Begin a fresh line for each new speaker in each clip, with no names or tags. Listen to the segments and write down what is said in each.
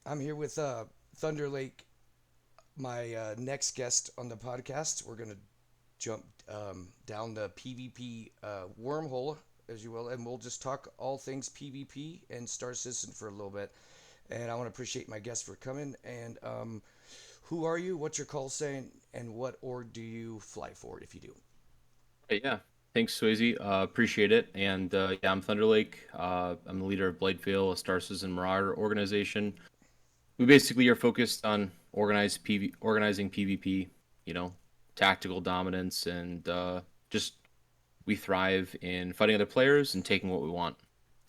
I'm here with ThunderLake, my next guest on the podcast. We're gonna jump down the PvP wormhole, as you will, and we'll just talk all things PvP and Star Citizen for a little bit. And I want to appreciate my guest for coming. And who are you? What's your call sign? And what org do you fly for, if you do?
Hey, yeah. Thanks, Swayze. Appreciate it. And yeah, I'm ThunderLake. I'm the leader of Bladevale, a Star Citizen Marauder organization. We basically are focused on organizing PvP, you know, tactical dominance, and just we thrive in fighting other players and taking what we want.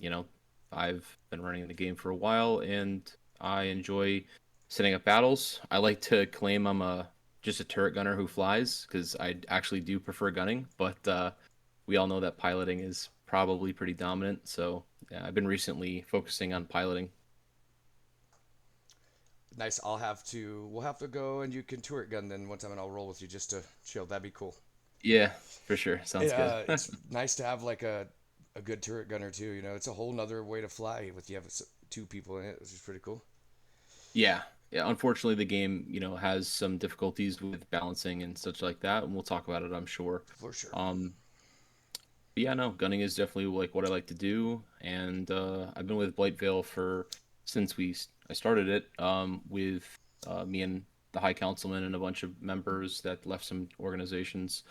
You know, I've been running the game for a while, and I enjoy setting up battles. I like to claim I'm a just a turret gunner who flies because I actually do prefer gunning, but we all know that piloting is probably pretty dominant. So yeah, I've been recently focusing on piloting.
Nice. We'll have to go and you can turret gun then one time, and I'll roll with you just to chill. That'd be cool.
Yeah, for sure. Sounds good.
It's nice to have like a good turret gunner too. It's a whole nother way to fly with you have two people in it, which is pretty cool.
Yeah. Yeah, unfortunately the game, has some difficulties with balancing and such like that, and we'll talk about it, I'm sure.
For sure.
Um but yeah, no, gunning is definitely like what I like to do, and I've been with Blightveil for since I started it with me and the High Councilman and a bunch of members that left some organizations.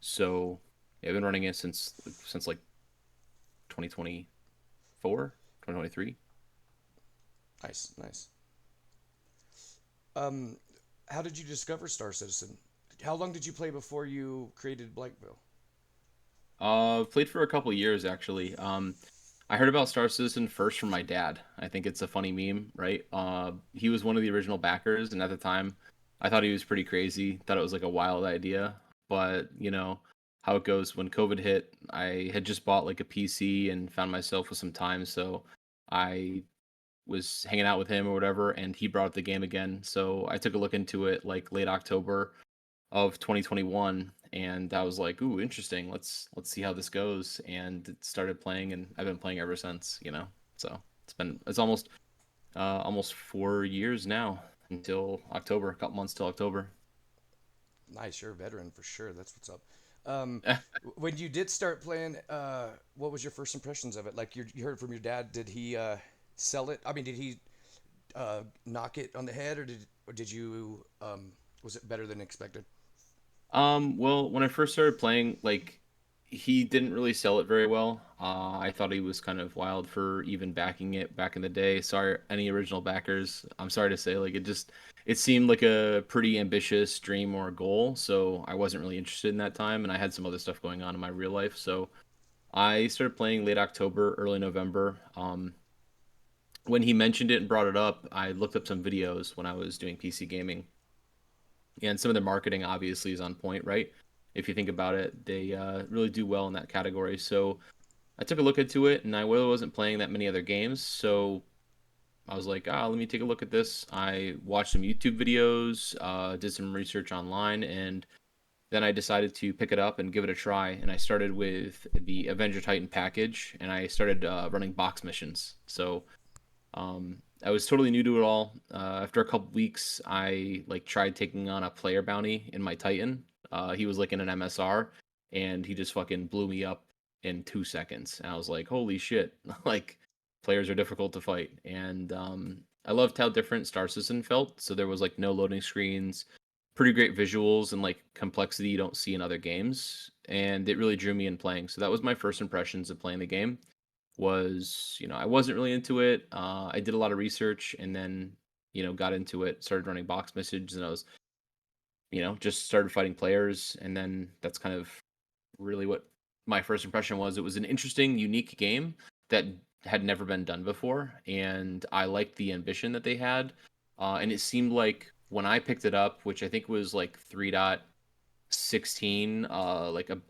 So, yeah, I've been running it since like 2024, 2023.
Nice, nice. Um, how did you discover Star Citizen? How long did you play before you created Blackville?
Played for a couple years actually. I heard about Star Citizen first from my dad. I think it's a funny meme, right? He was one of the original backers, and at the time, I thought he was pretty crazy. Thought it was like a wild idea, but how it goes when COVID hit. I had just bought like a PC and found myself with some time, so I was hanging out with him or whatever, and he brought up the game again. So I took a look into it like late October of 2021, and I was like, "Ooh, interesting. Let's see how this goes." And it started playing, and I've been playing ever since. So it's almost 4 years now until October, a couple months till October.
Nice, you're a veteran for sure. That's what's up. Um, when you did start playing, what was your first impressions of it? Like you heard from your dad. Did he sell it? I mean, did he knock it on the head, or did you? Was it better than expected?
Well, when I first started playing, like he didn't really sell it very well. I thought he was kind of wild for even backing it back in the day. Sorry, any original backers. I'm sorry to say, like it seemed like a pretty ambitious dream or a goal, so I wasn't really interested in that time, and I had some other stuff going on in my real life. So I started playing late October, early November. When he mentioned it and brought it up, I looked up some videos when I was doing PC gaming, and some of their marketing obviously is on point, right? If you think about it, they really do well in that category. So I took a look into it, and I really wasn't playing that many other games, so I was like, let me take a look at this. I watched some YouTube videos, did some research online, and then I decided to pick it up and give it a try. And I started with the Avenger Titan package, and I started running box missions. So I was totally new to it all. After a couple weeks, I like tried taking on a player bounty in my Titan. He was like in an MSR, and he just fucking blew me up in 2 seconds. And I was like, "Holy shit!" Like players are difficult to fight. And I loved how different Star Citizen felt. So there was like no loading screens, pretty great visuals, and like complexity you don't see in other games. And it really drew me in playing. So that was my first impressions of playing the game. I wasn't really into it. I did a lot of research, and then got into it, started running box messages, and I was just started fighting players, and then that's kind of really what my first impression was. It was an interesting, unique game that had never been done before, and I liked the ambition that they had. And it seemed like when I picked it up, which I think was like 3.16,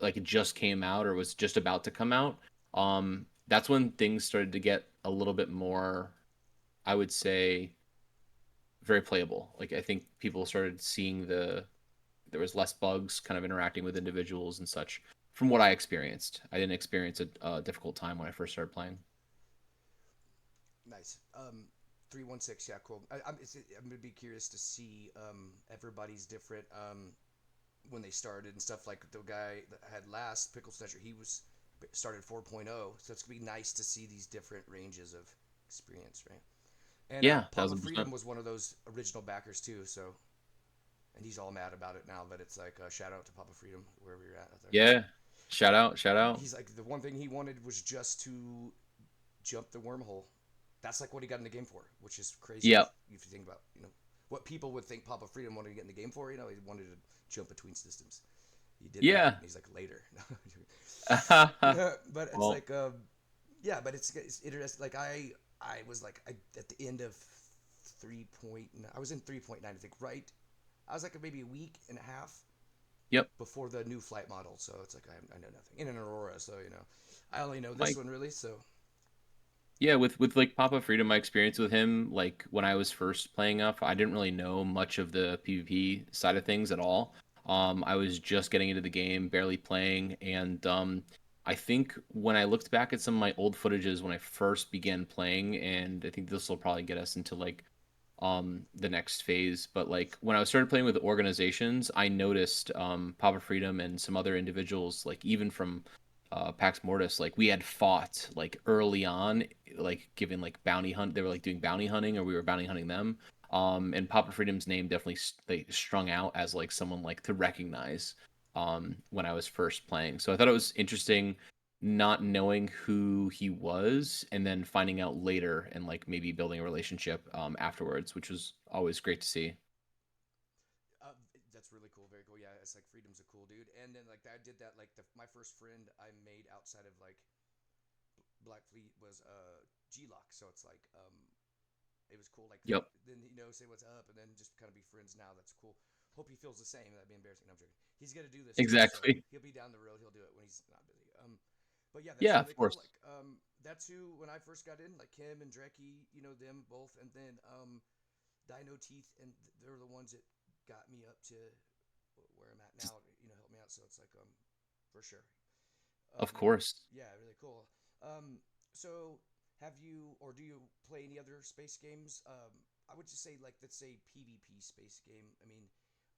like it just came out or was just about to come out. That's when things started to get a little bit more, I would say, very playable. Like I think people started seeing there was less bugs kind of interacting with individuals and such. From what I experienced, I didn't experience a difficult time when I first started playing.
Nice. 316. Yeah, cool. I'm gonna be curious to see everybody's different when they started and stuff. Like the guy that had last Pickle Snatcher, he was started 4.0, so it's gonna be nice to see these different ranges of experience, right? And
Yeah,
Papa
thousand
Freedom
percent.
was one of those original backers too. So, and he's all mad about it now. But it's like shout out to Papa Freedom wherever you're at out there.
Yeah. Shout out, shout out.
He's like the one thing he wanted was just to jump the wormhole. That's like what he got in the game for, which is crazy
Yep.
if you think about what people would think Papa Freedom wanted to get in the game for. He wanted to jump between systems. He did that.
Yeah.
And he's like later. But it's
Well,
like yeah, but it's interesting. Like I was like at the end of 3.9. I was in 3.9. I think right. I was like maybe a week and a half
yep.
before the new flight model, so it's like I know nothing in an Aurora, so I only know this
Mike.
one really. So
Yeah, with like Papa Freedom, my experience with him, like when I was first playing up, I didn't really know much of the PvP side of things at all. I was just getting into the game, barely playing, and I think when I looked back at some of my old footages when I first began playing, and I think this will probably get us into like the next phase, but like when I started playing with organizations, I noticed Papa Freedom and some other individuals, like even from Pax Mortis, like we had fought like early on, like giving like bounty hunt. They were like doing bounty hunting, or we were bounty hunting them. And Papa Freedom's name definitely they strung out as like someone like to recognize when I was first playing. So I thought it was interesting not knowing who he was and then finding out later and like maybe building a relationship afterwards, which was always great to see.
that's really cool, very cool. Yeah, it's like Freedom's a cool dude, and then like I did that like my first friend I made outside of like Black Fleet was G-Lock, so it's like it was cool. Like
Yep,
then say what's up, and then just kind of be friends now. That's cool. Hope he feels the same. That'd be embarrassing. No, I'm joking. He's gonna do this too, so
exactly.
he'll be down the road. He'll do it when he's not busy. But yeah, that's
Yeah,
really
of
cool.
course.
Like that's who when I first got in, like him and Drecky, them both, and then Dino Teeth, and they're the ones that got me up to where I'm at now. Help me out. So it's like for sure.
Of
Um,
course.
yeah, really cool. Um, so have you or do you play any other space games? I would just say like let's say PvP space game. I mean,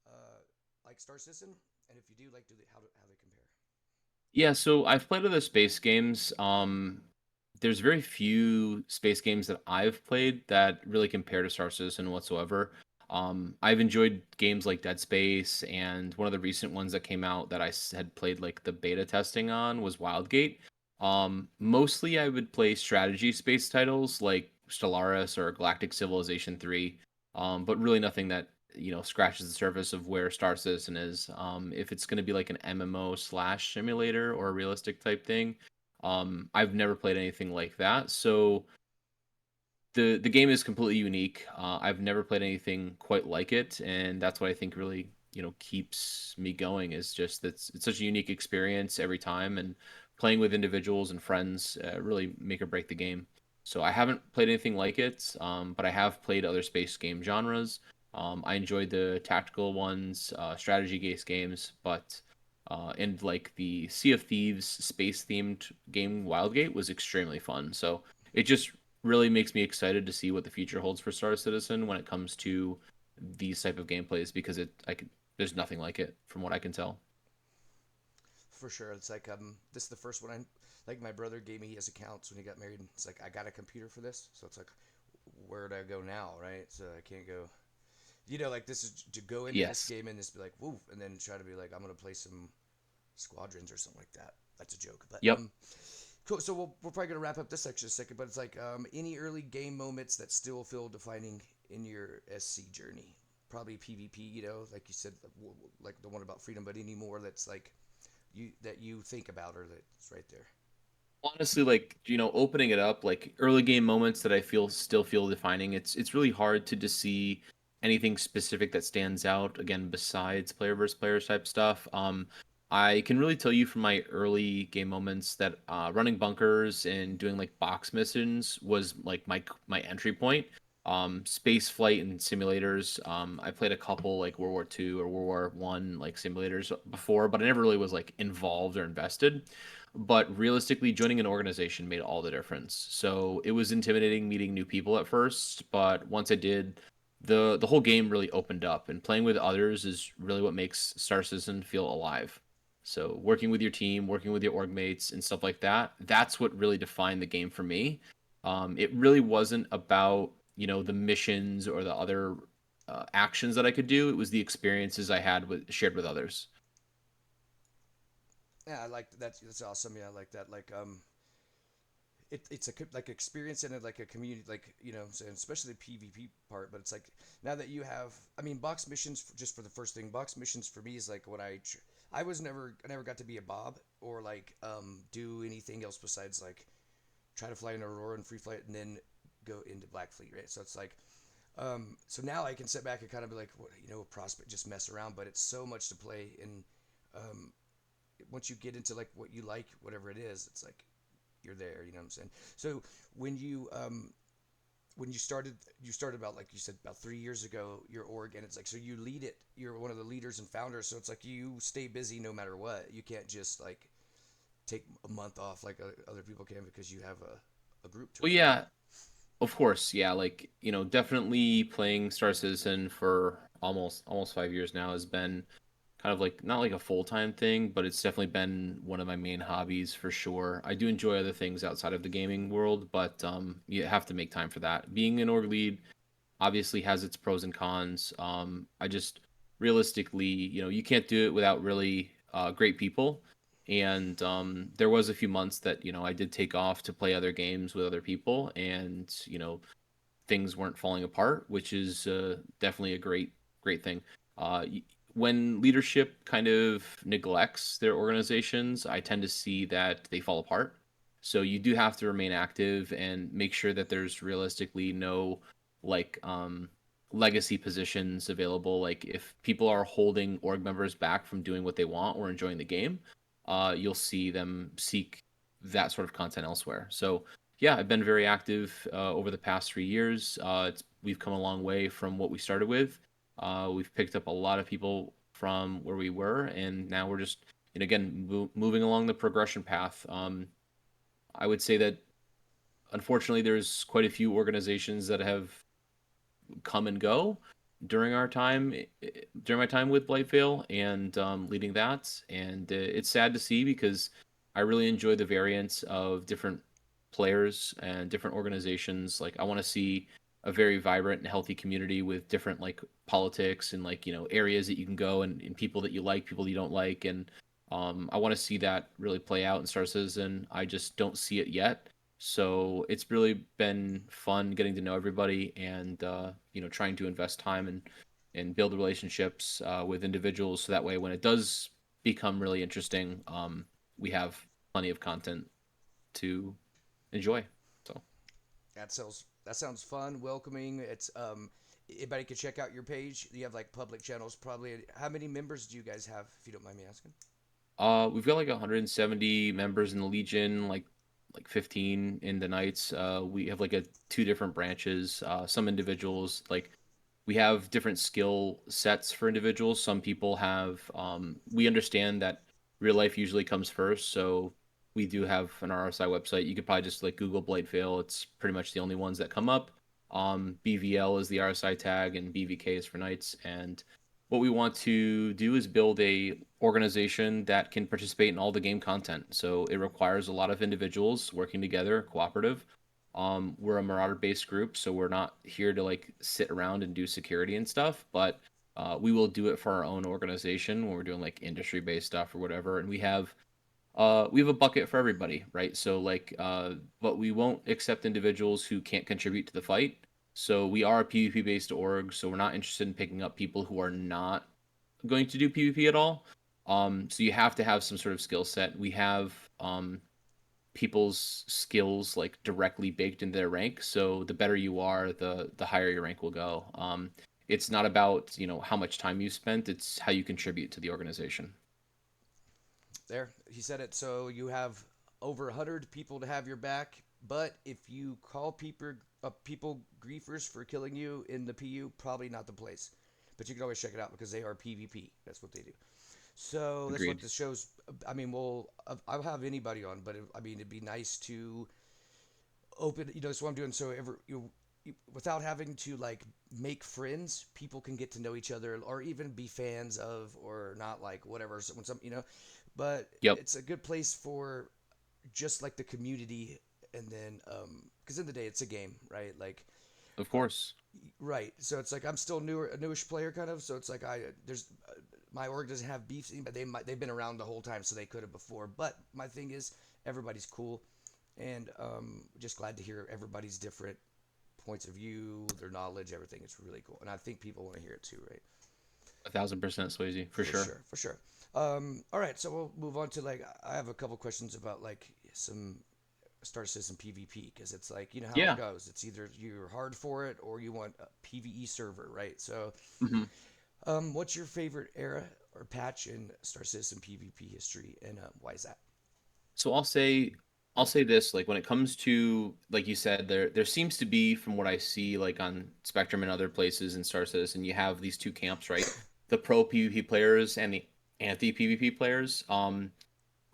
uh, like Star Citizen, and if you do, like, do they how they compare?
Yeah, so I've played other space games. There's very few space games that I've played that really compare to Star Citizen whatsoever. I've enjoyed games like Dead Space, and one of the recent ones that came out that had played like the beta testing on was Wildgate. Mostly I would play strategy space titles like Stellaris or Galactic Civilization 3, but really nothing that scratches the surface of where Star Citizen is. If it's going to be like an MMO slash simulator or a realistic type thing, I've never played anything like that. So the game is completely unique. I've never played anything quite like it, and that's what I think really keeps me going. Is just that it's such a unique experience every time, and playing with individuals and friends really make or break the game. So I haven't played anything like it, but I have played other space game genres. I enjoyed the tactical ones, strategy-based games, but and like the Sea of Thieves space-themed game Wildgate was extremely fun. So it just really makes me excited to see what the future holds for Star Citizen when it comes to these type of gameplays because there's nothing like it from what I can tell.
For sure, it's like this is the first one I like. My brother gave me his accounts when he got married. And it's like I got a computer for this, so it's like where do I go now, right? So I can't go. Like this is to go into this
Yes.
game and just be like, woof, and then try to be like, I'm gonna play some squadrons or something like that. That's a joke, but
Yep.
cool. So we're probably gonna wrap up this section in a second, but it's like any early game moments that still feel defining in your SC journey. Probably PvP, like you said, like the one about freedom, but any more that's like you think about or that's right there.
Honestly, like opening it up, like early game moments that I still feel defining. It's really hard to just see anything specific that stands out. Again, besides player versus player type stuff. I can really tell you from my early game moments that running bunkers and doing like box missions was like my entry point. space flight and simulators. I played a couple like World War II or World War One like simulators before, but I never really was like involved or invested. But realistically, joining an organization made all the difference. So it was intimidating meeting new people at first, but once I did, the whole game really opened up. And playing with others is really what makes Star Citizen feel alive. So working with your team, working with your org mates, and stuff like that, that's what really defined the game for me. It really wasn't about the missions or the other actions that I could do. It was the experiences I had with shared with others.
Yeah, I like that. That's awesome. Yeah, I like that. Like it's a like experience in it, like a community, like especially the PvP part. But it's like now that you have, I mean, box missions just for the first thing. Box missions for me is like what I never got to be a Bob or like do anything else besides like try to fly an Aurora and free flight and then go into Black Fleet, right? So it's like so now I can sit back and kind of be like, well, a prospect, just mess around, but it's so much to play. And um, once you get into like what you like, whatever it is, it's like you're there. You know what I'm saying? So when you when you started about like you said about 3 years ago, your org, and it's like so you lead it. You're one of the leaders and founders, so it's like you stay busy no matter what. You can't just like take a month off like other people can because you have a group to
Well,
run.
yeah, of course, yeah. Like definitely playing Star Citizen for almost 5 years now has been kind of like not like a full time thing, but it's definitely been one of my main hobbies for sure. I do enjoy other things outside of the gaming world, but you have to make time for that. Being an org lead obviously has its pros and cons. I just realistically, you can't do it without really great people. And there was a few months that I did take off to play other games with other people, and things weren't falling apart, which is definitely a great thing. Uh, when leadership kind of neglects their organizations, I tend to see that they fall apart. So you do have to remain active and make sure that there's realistically no like legacy positions available. Like if people are holding org members back from doing what they want or enjoying the game, you'll see them seek that sort of content elsewhere. So yeah, I've been very active over the past 3 years. We've come a long way from what we started with. We've picked up a lot of people from where we were, and now we're just, and again, moving along the progression path. I would say that unfortunately, there's quite a few organizations that have come and go during our time during my time with Blightveil and leading that, and it's sad to see because I really enjoy the variance of different players and different organizations. Like I want to see a very vibrant and healthy community with different like politics and like areas that you can go and people that you like, people you don't like, and I want to see that really play out in Star Citizen. I just don't see it yet, so it's really been fun getting to know everybody and trying to invest time and build relationships with individuals so that way when it does become really interesting, we have plenty of content to enjoy. So
That sounds fun, welcoming. It's anybody could check out your page. You have like public channels, probably. How many members do you guys have, if you don't mind me asking?
we've got like 170 members in the Legion, like 15 in the Knights. We have like a two different branches. Some individuals like we have different skill sets for individuals. Some people have we understand that real life usually comes first, so we do have an RSI website. You could probably just like Google Blightveil. It's pretty much the only ones that come up. BVL is the RSI tag and BVK is for Knights, and what we want to do is build a organization that can participate in all the game content. So it requires a lot of individuals working together, cooperative. We're a Marauder-based group, so we're not here to like sit around and do security and stuff, but we will do it for our own organization when we're doing like industry-based stuff or whatever. And we have a bucket for everybody, right? So like, but we won't accept individuals who can't contribute to the fight. So we are a PvP based org, so we're not interested in picking up people who are not going to do PvP at all. So you have to have some sort of skill set. We have people's skills like directly baked into their rank. So the better you are, the higher your rank will go. It's not about how much time you spent; it's how you contribute to the organization.
There, he said it. So you have over 100 people to have your back, but if you call people people griefers for killing you in the PU, probably not the place. But you can always check it out because they are PvP. That's what they do. So that's what
Agreed.
the show's. I mean, I'll have anybody on, but I mean, it'd be nice to open. That's what I'm doing. So without having to like make friends, people can get to know each other or even be fans of or not like whatever. So when but
Yep.
it's a good place for just like the community, and then because in the day it's a game, right? Like
Of course.
right. So it's like I'm still newer, a newish player kind of. So it's like there's my org doesn't have beef, but they've been around the whole time, so they could have before. But my thing is everybody's cool, and just glad to hear everybody's different points of view, their knowledge, everything. It's really cool, and I think people want to hear it too, right?
1,000% Swayze for
For
sure.
sure, for sure. All right, so we'll move on to like I have a couple questions about like some Star Citizen PvP because it's like you know how it
Yeah.
goes. It's either you're hard for it or you want a PvE server, right? So,
hmm
what's your favorite era or patch in Star Citizen PvP history, and why is that?
So I'll say this, like when it comes to, like you said, there seems to be, from what I see like on Spectrum and other places in Star Citizen, you have these two camps, right? The pro PvP players and the anti PvP players.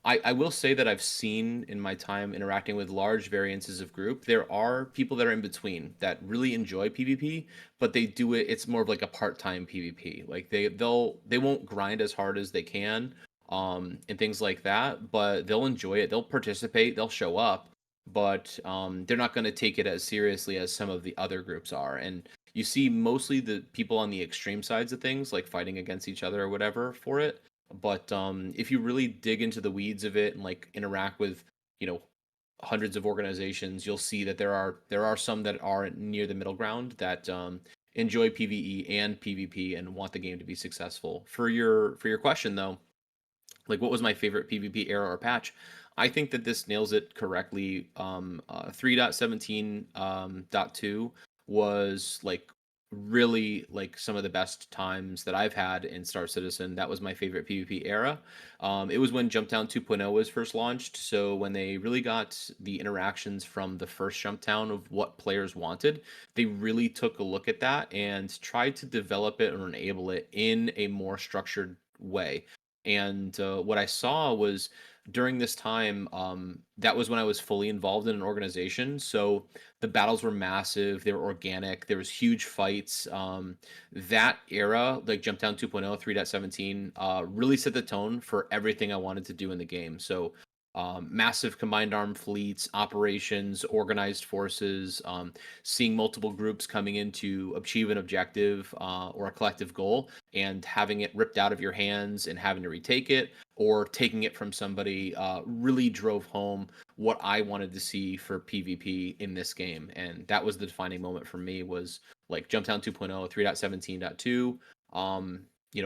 I will say that I've seen in my time interacting with large variances of group, there are people that are in between that really enjoy PvP, but they do it, it's more of like a part-time PvP. Like they won't grind as hard as they can, and things like that, but they'll enjoy it. They'll participate, they'll show up, but they're not going to take it as seriously as some of the other groups are. And you see mostly the people on the extreme sides of things, like fighting against each other or whatever for it. But if you really dig into the weeds of it and like interact with, you know, hundreds of organizations, you'll see that there are some that are near the middle ground that enjoy PvE and PvP and want the game to be successful. For your question though, like what was my favorite PvP era or patch? I think that this nails it correctly. 3.17 dot 2 was like really like some of the best times that I've had in Star Citizen. That was my favorite PvP era. It was when Jumptown 2.0 was first launched. So when they really got the interactions from the first Jumptown of what players wanted, they really took a look at that and tried to develop it or enable it in a more structured way. And what I saw was during this time, that was when I was fully involved in an organization. So the battles were massive, they were organic, there was huge fights. That era, like Jumpdown 2.0, 3.17, really set the tone for everything I wanted to do in the game. So massive combined armed fleets, operations, organized forces, seeing multiple groups coming in to achieve an objective or a collective goal and having it ripped out of your hands and having to retake it or taking it from somebody really drove home what I wanted to see for PvP in this game. And that was the defining moment for me was like Jumpdown 2.0, 3.17.2.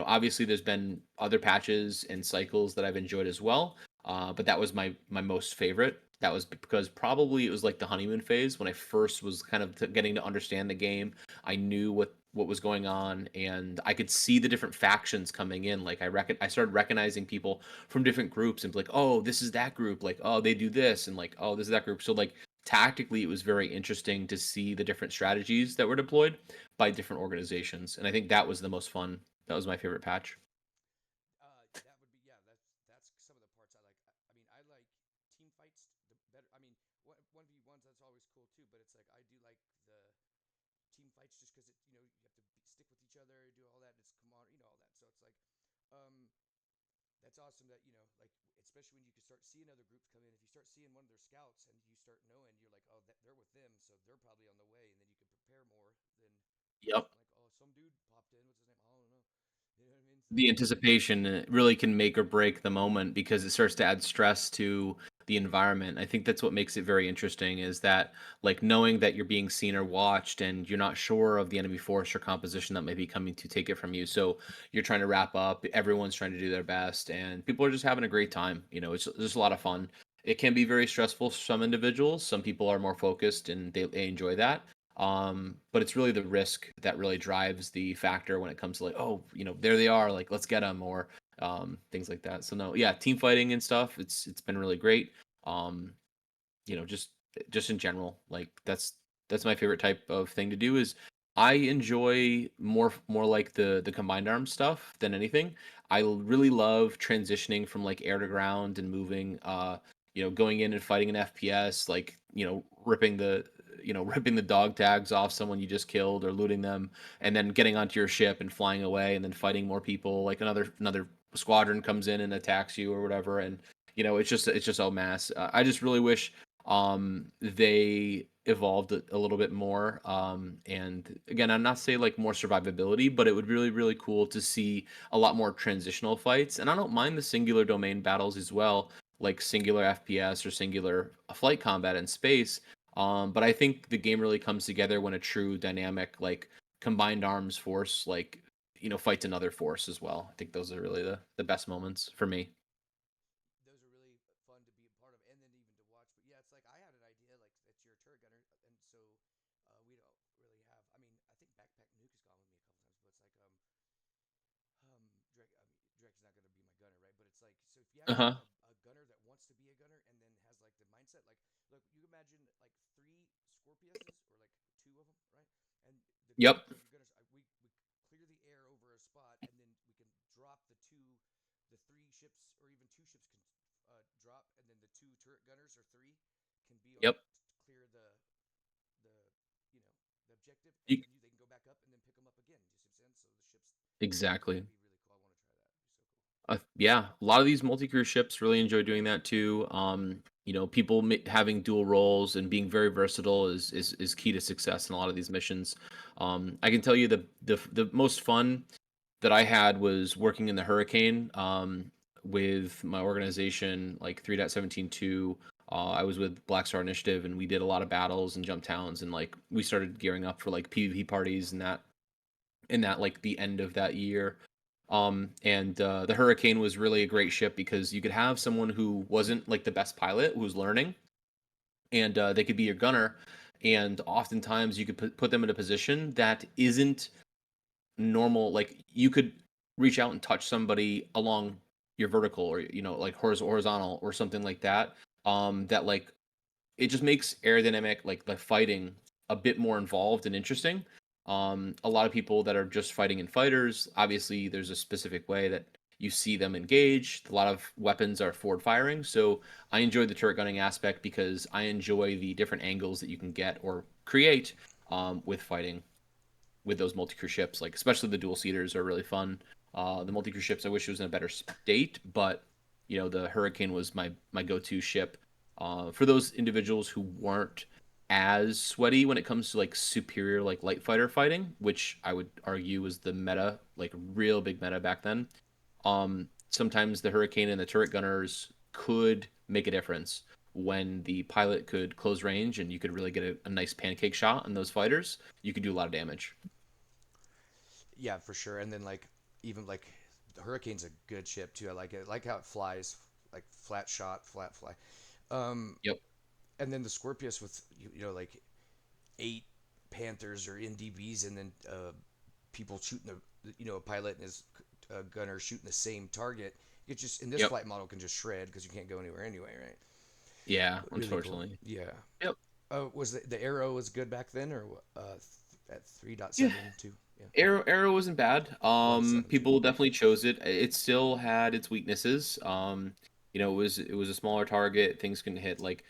Obviously there's been other patches and cycles that I've enjoyed as well. But that was my most favorite. That was because probably it was like the honeymoon phase when I first was kind of getting to understand the game. I knew what was going on, and I could see the different factions coming in. Like I started recognizing people from different groups and be like, oh, this is that group. Like, oh, they do this, and like, oh, this is that group. So like tactically, it was very interesting to see the different strategies that were deployed by different organizations, and I think that was the most fun. That was my favorite patch.
That would be yeah. That's some of the parts I like. I mean, I like team fights. The better. I mean, one v ones that's always cool too. But it's like I do like the team fights just because you have to stick with each other, do all that. It's come on, all that. So it's like, um, that's awesome that like especially when you can start seeing other groups come in. If you start seeing one of their scouts and you start knowing, you're like, oh, they're with them, so they're probably on the way, and then you can prepare more than
Yep.
like, oh, some dude popped in. What's his name? I don't know. You know what I mean? So
The anticipation really can make or break the moment because it starts to add stress to the environment. I think that's what makes it very interesting is that like knowing that you're being seen or watched and you're not sure of the enemy force or composition that may be coming to take it from you. So you're trying to wrap up, everyone's trying to do their best and people are just having a great time. It's just a lot of fun. It can be very stressful for some individuals. Some people are more focused and they enjoy that. But it's really the risk that really drives the factor when it comes to like, oh, there they are, like let's get them or things like that. So no, yeah, team fighting and stuff. It's been really great. Um, just in general, like That's my favorite type of thing to do is I enjoy more like the combined arms stuff than anything. Really love transitioning from like air to ground and moving going in and fighting an FPS like, ripping the ripping the dog tags off someone you just killed or looting them and then getting onto your ship and flying away and then fighting more people like another squadron comes in and attacks you or whatever and it's just all mass. I just really wish they evolved a little bit more and again I'm not saying like more survivability but it would really cool to see a lot more transitional fights and I don't mind the singular domain battles as well like singular FPS or singular flight combat in space but I think the game really comes together when a true dynamic like combined arms force like fights another force as well. I think those are really the best moments for me.
Those are really fun to be a part of, and then even to watch. But yeah, it's like I had an idea, like that you're a turret gunner, and so we don't really have. I mean, I think Backpack Nuke has gone with me a couple times, but it's like Drake. I mean, Drake's not going to be my gunner, right? But it's like so if you have
Uh-huh.
a gunner that wants to be a gunner and then has like the mindset, like look, you imagine like three Scorpiuses or like two of them, right? And
Yep.
one of your gunners, we clear the air over a spot, and then we can drop the three ships, or even two ships can drop, and then the two turret gunners or three can be on
Yep.
to clear the you know the objective, and
You,
then they can go back up and then pick them up again. Do you see what I'm saying? So the ships,
exactly.
that'd be really cool. I want to try that. It'd be so cool.
Yeah, a lot of these multi-crew ships really enjoy doing that too. People having dual roles and being very versatile is key to success in a lot of these missions. I can tell you the most fun that I had was working in the Hurricane with my organization, like 3.17.2. I was with Black Star Initiative, and we did a lot of battles and jump towns, and like we started gearing up for like PvP parties and that like the end of that year. And the Hurricane was really a great ship because you could have someone who wasn't like the best pilot who was learning, and they could be your gunner. And oftentimes you could put them in a position that isn't normal. Like you could reach out and touch somebody along your vertical or like horizontal or something like that. That like it just makes aerodynamic like the fighting a bit more involved and interesting. A lot of people that are just fighting in fighters, obviously, there's a specific way that you see them engage. A lot of weapons are forward firing, so I enjoy the turret gunning aspect because I enjoy the different angles that you can get or create with fighting with those multi-crew ships. Like especially the dual seaters are really fun. The multi-crew ships, I wish it was in a better state, but the Hurricane was my go-to ship for those individuals who weren't as sweaty when it comes to like superior like light fighter fighting, which I would argue was the meta, like real big meta back then. Sometimes the Hurricane and the turret gunners could make a difference when the pilot could close range and you could really get a nice pancake shot on those fighters. You could do a lot of damage.
Yeah, for sure. And then like even like the Hurricane's a good ship too. I like it. I like how it flies, like flat shot, flat fly. Um,
Yep.
and then the Scorpius with like eight Panthers or NDBs, and then people shooting a pilot and his gunner shooting the same target. It just in this
Yep.
flight model can just shred because you can't go anywhere anyway, right?
Yeah,
Really cool.
unfortunately.
Yeah.
Yep.
Was the arrow was good back then, or at 3.7 too? Yeah,
Arrow wasn't bad.
or 7 too.
People definitely chose it. It still had its weaknesses. It was a smaller target. Things can hit like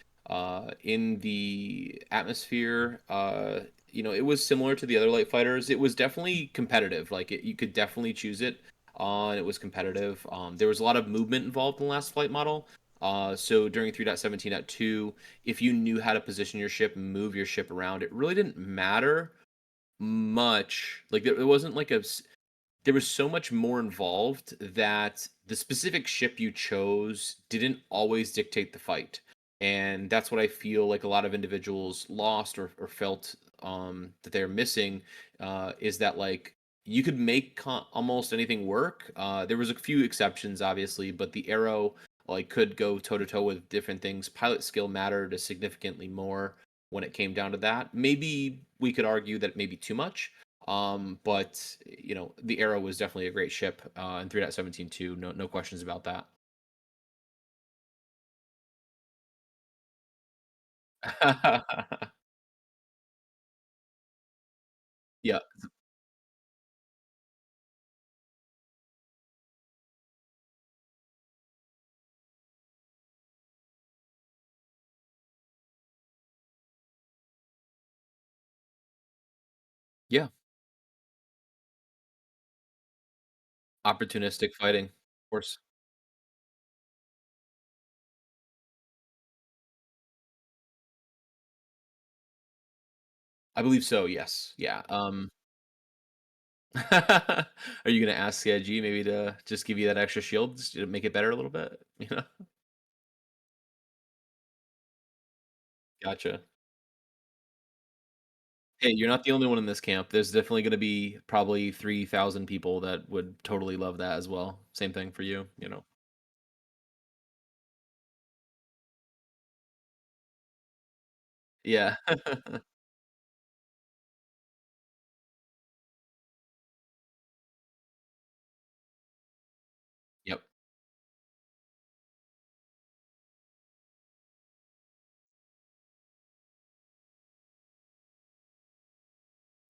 in the atmosphere. It was similar to the other light fighters. It was definitely competitive. Like you could definitely choose it. And it was competitive. There was a lot of movement involved in the last flight model. So during 3.17.2, if you knew how to position your ship and move your ship around, it really didn't matter much. Like there wasn't like there was so much more involved that the specific ship you chose didn't always dictate the fight. And that's what I feel like a lot of individuals lost or felt that they're missing is that like you could make almost anything work. There was a few exceptions, obviously, but the arrow like could go toe to toe with different things. Pilot skill mattered significantly more when it came down to that. Maybe we could argue that maybe too much. But the Arrow was definitely a great ship in 3.17 too. No questions about that. Yeah. Yeah. Opportunistic fighting, of course. I believe so, yes. Yeah, are you gonna ask CIG maybe to just give you that extra shield just to make it better a little bit? You know? Gotcha. Hey, you're not the only one in this camp. There's definitely gonna be probably 3,000 people that would totally love that as well. Same thing for you, you know? Yeah. Yep.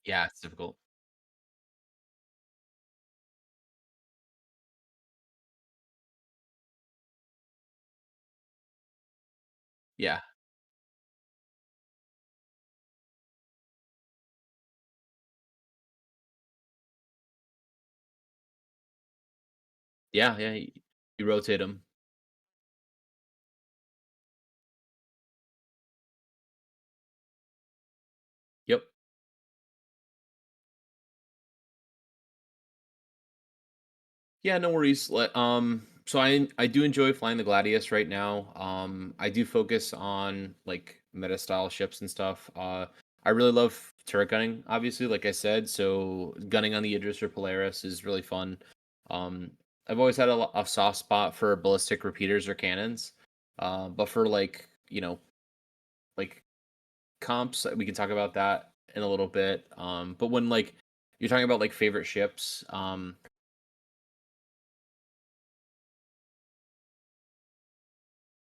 Yeah, it's difficult. Yeah. Yeah, yeah, you rotate them. Yep. Yeah, no worries. So I do enjoy flying the Gladius right now. I do focus on like meta style ships and stuff. I really love turret gunning, obviously, like I said. So gunning on the Idris or Polaris is really fun. Um, I've always had a soft spot for ballistic repeaters or cannons. But for like like comps, we can talk about that in a little bit. But when like you're talking about like favorite ships,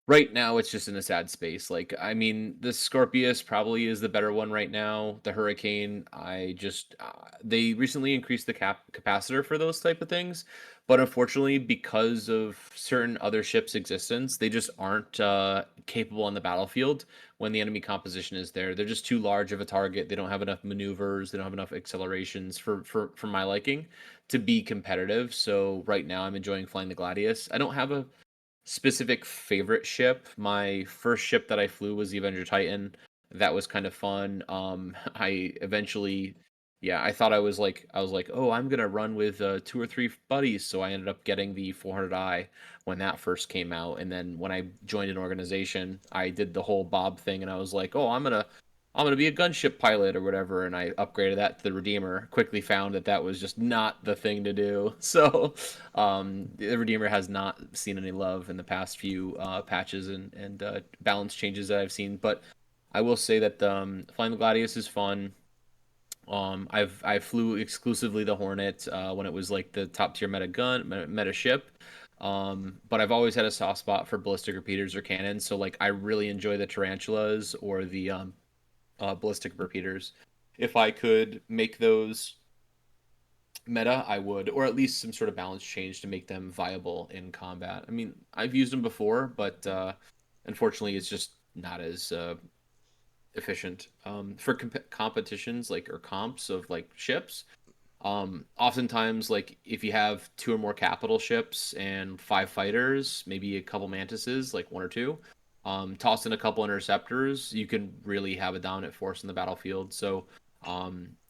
right now, it's just in a sad space. Like, I mean, the Scorpius probably is the better one right now. The Hurricane, I just they recently increased the capacitor for those type of things, but unfortunately, because of certain other ships' existence, they just aren't capable on the battlefield when the enemy composition is there. They're just too large of a target. They don't have enough maneuvers. They don't have enough accelerations for my liking to be competitive. So right now, I'm enjoying flying the Gladius. I don't have a specific favorite ship. My first ship that I flew was the Avenger Titan. That was kind of fun. I eventually, yeah, I thought I was like, oh, I'm gonna run with two or three buddies. So I ended up getting the 400i when that first came out, and then when I joined an organization, I did the whole Bob thing, and I was like, oh, I'm gonna be a gunship pilot or whatever, and I upgraded that to the Redeemer. Quickly found that that was just not the thing to do. So the Redeemer has not seen any love in the past few patches and balance changes that I've seen. But I will say that flying the Gladius is fun. I flew exclusively the Hornet when it was like the top tier meta gun, meta ship. But I've always had a soft spot for ballistic repeaters or cannons. So like I really enjoy the tarantulas or the ballistic repeaters. If I could make those meta, I would, or at least some sort of balance change to make them viable in combat. I mean, I've used them before, but unfortunately, it's just not as efficient. For competitions like or comps of like ships, oftentimes, like if you have two or more capital ships and five fighters, maybe a couple mantises, like one or two, toss in a couple interceptors, you can really have a dominant force in the battlefield. So,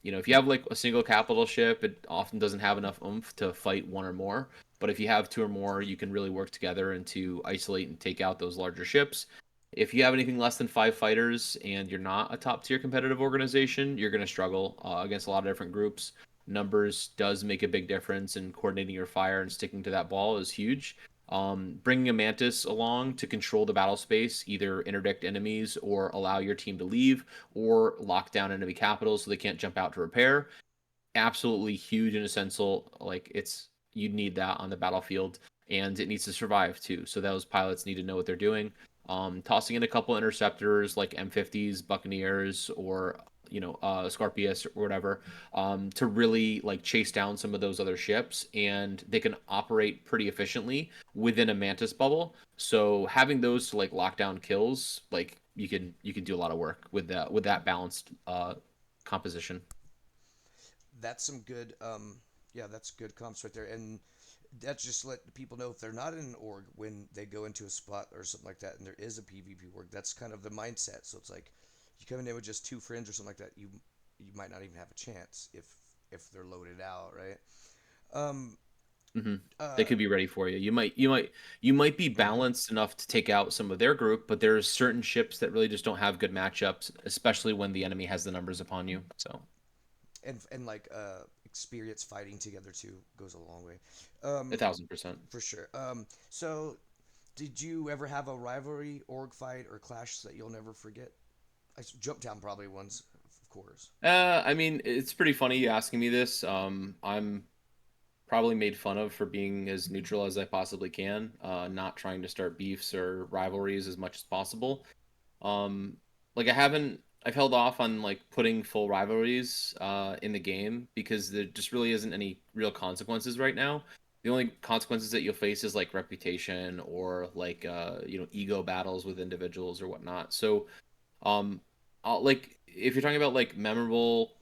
if you have like a single capital ship, it often doesn't have enough oomph to fight one or more. But if you have two or more, you can really work together and to isolate and take out those larger ships. If you have anything less than five fighters and you're not a top tier competitive organization, you're going to struggle against a lot of different groups. Numbers does make a big difference, and coordinating your fire and sticking to that ball is huge. Bringing a mantis along to control the battle space, either interdict enemies or allow your team to leave, or lock down enemy capitals so they can't jump out to repair, absolutely huge and essential. Like it's you need that on the battlefield, and it needs to survive too. So those pilots need to know what they're doing. Tossing in a couple interceptors like M50s, Buccaneers, or Scorpius or whatever, to really like chase down some of those other ships, and they can operate pretty efficiently within a mantis bubble. So having those to like lock down kills, like you can do a lot of work with that balanced composition.
That's some good. Yeah, that's good comps right there, and that's just let people know if they're not in an org when they go into a spot or something like that, and there is a PvP org. That's kind of the mindset. So it's like you come in with just two friends or something like that, you might not even have a chance if they're loaded out, right? Um,
Hmm. They
uh,
could be ready for you. You might be
mhm.
balanced enough to take out some of their group, but there's certain ships that really just don't have good matchups, especially when the enemy has the numbers upon you. So
And like experience fighting together too goes a long way,
1,000%.
for sure. So did you ever have a rivalry, org fight, or clash that you'll never forget? Jump down probably ones, of course.
I mean, it's pretty funny you asking me this. I'm probably made fun of for being as neutral as I possibly can, not trying to start beefs or rivalries as much as possible. Um, like I've held off on like putting full rivalries in the game because there just really isn't any real consequences right now. The only consequences that you'll face is like reputation or like ego battles with individuals or whatnot. So um, like if you're talking about like memorable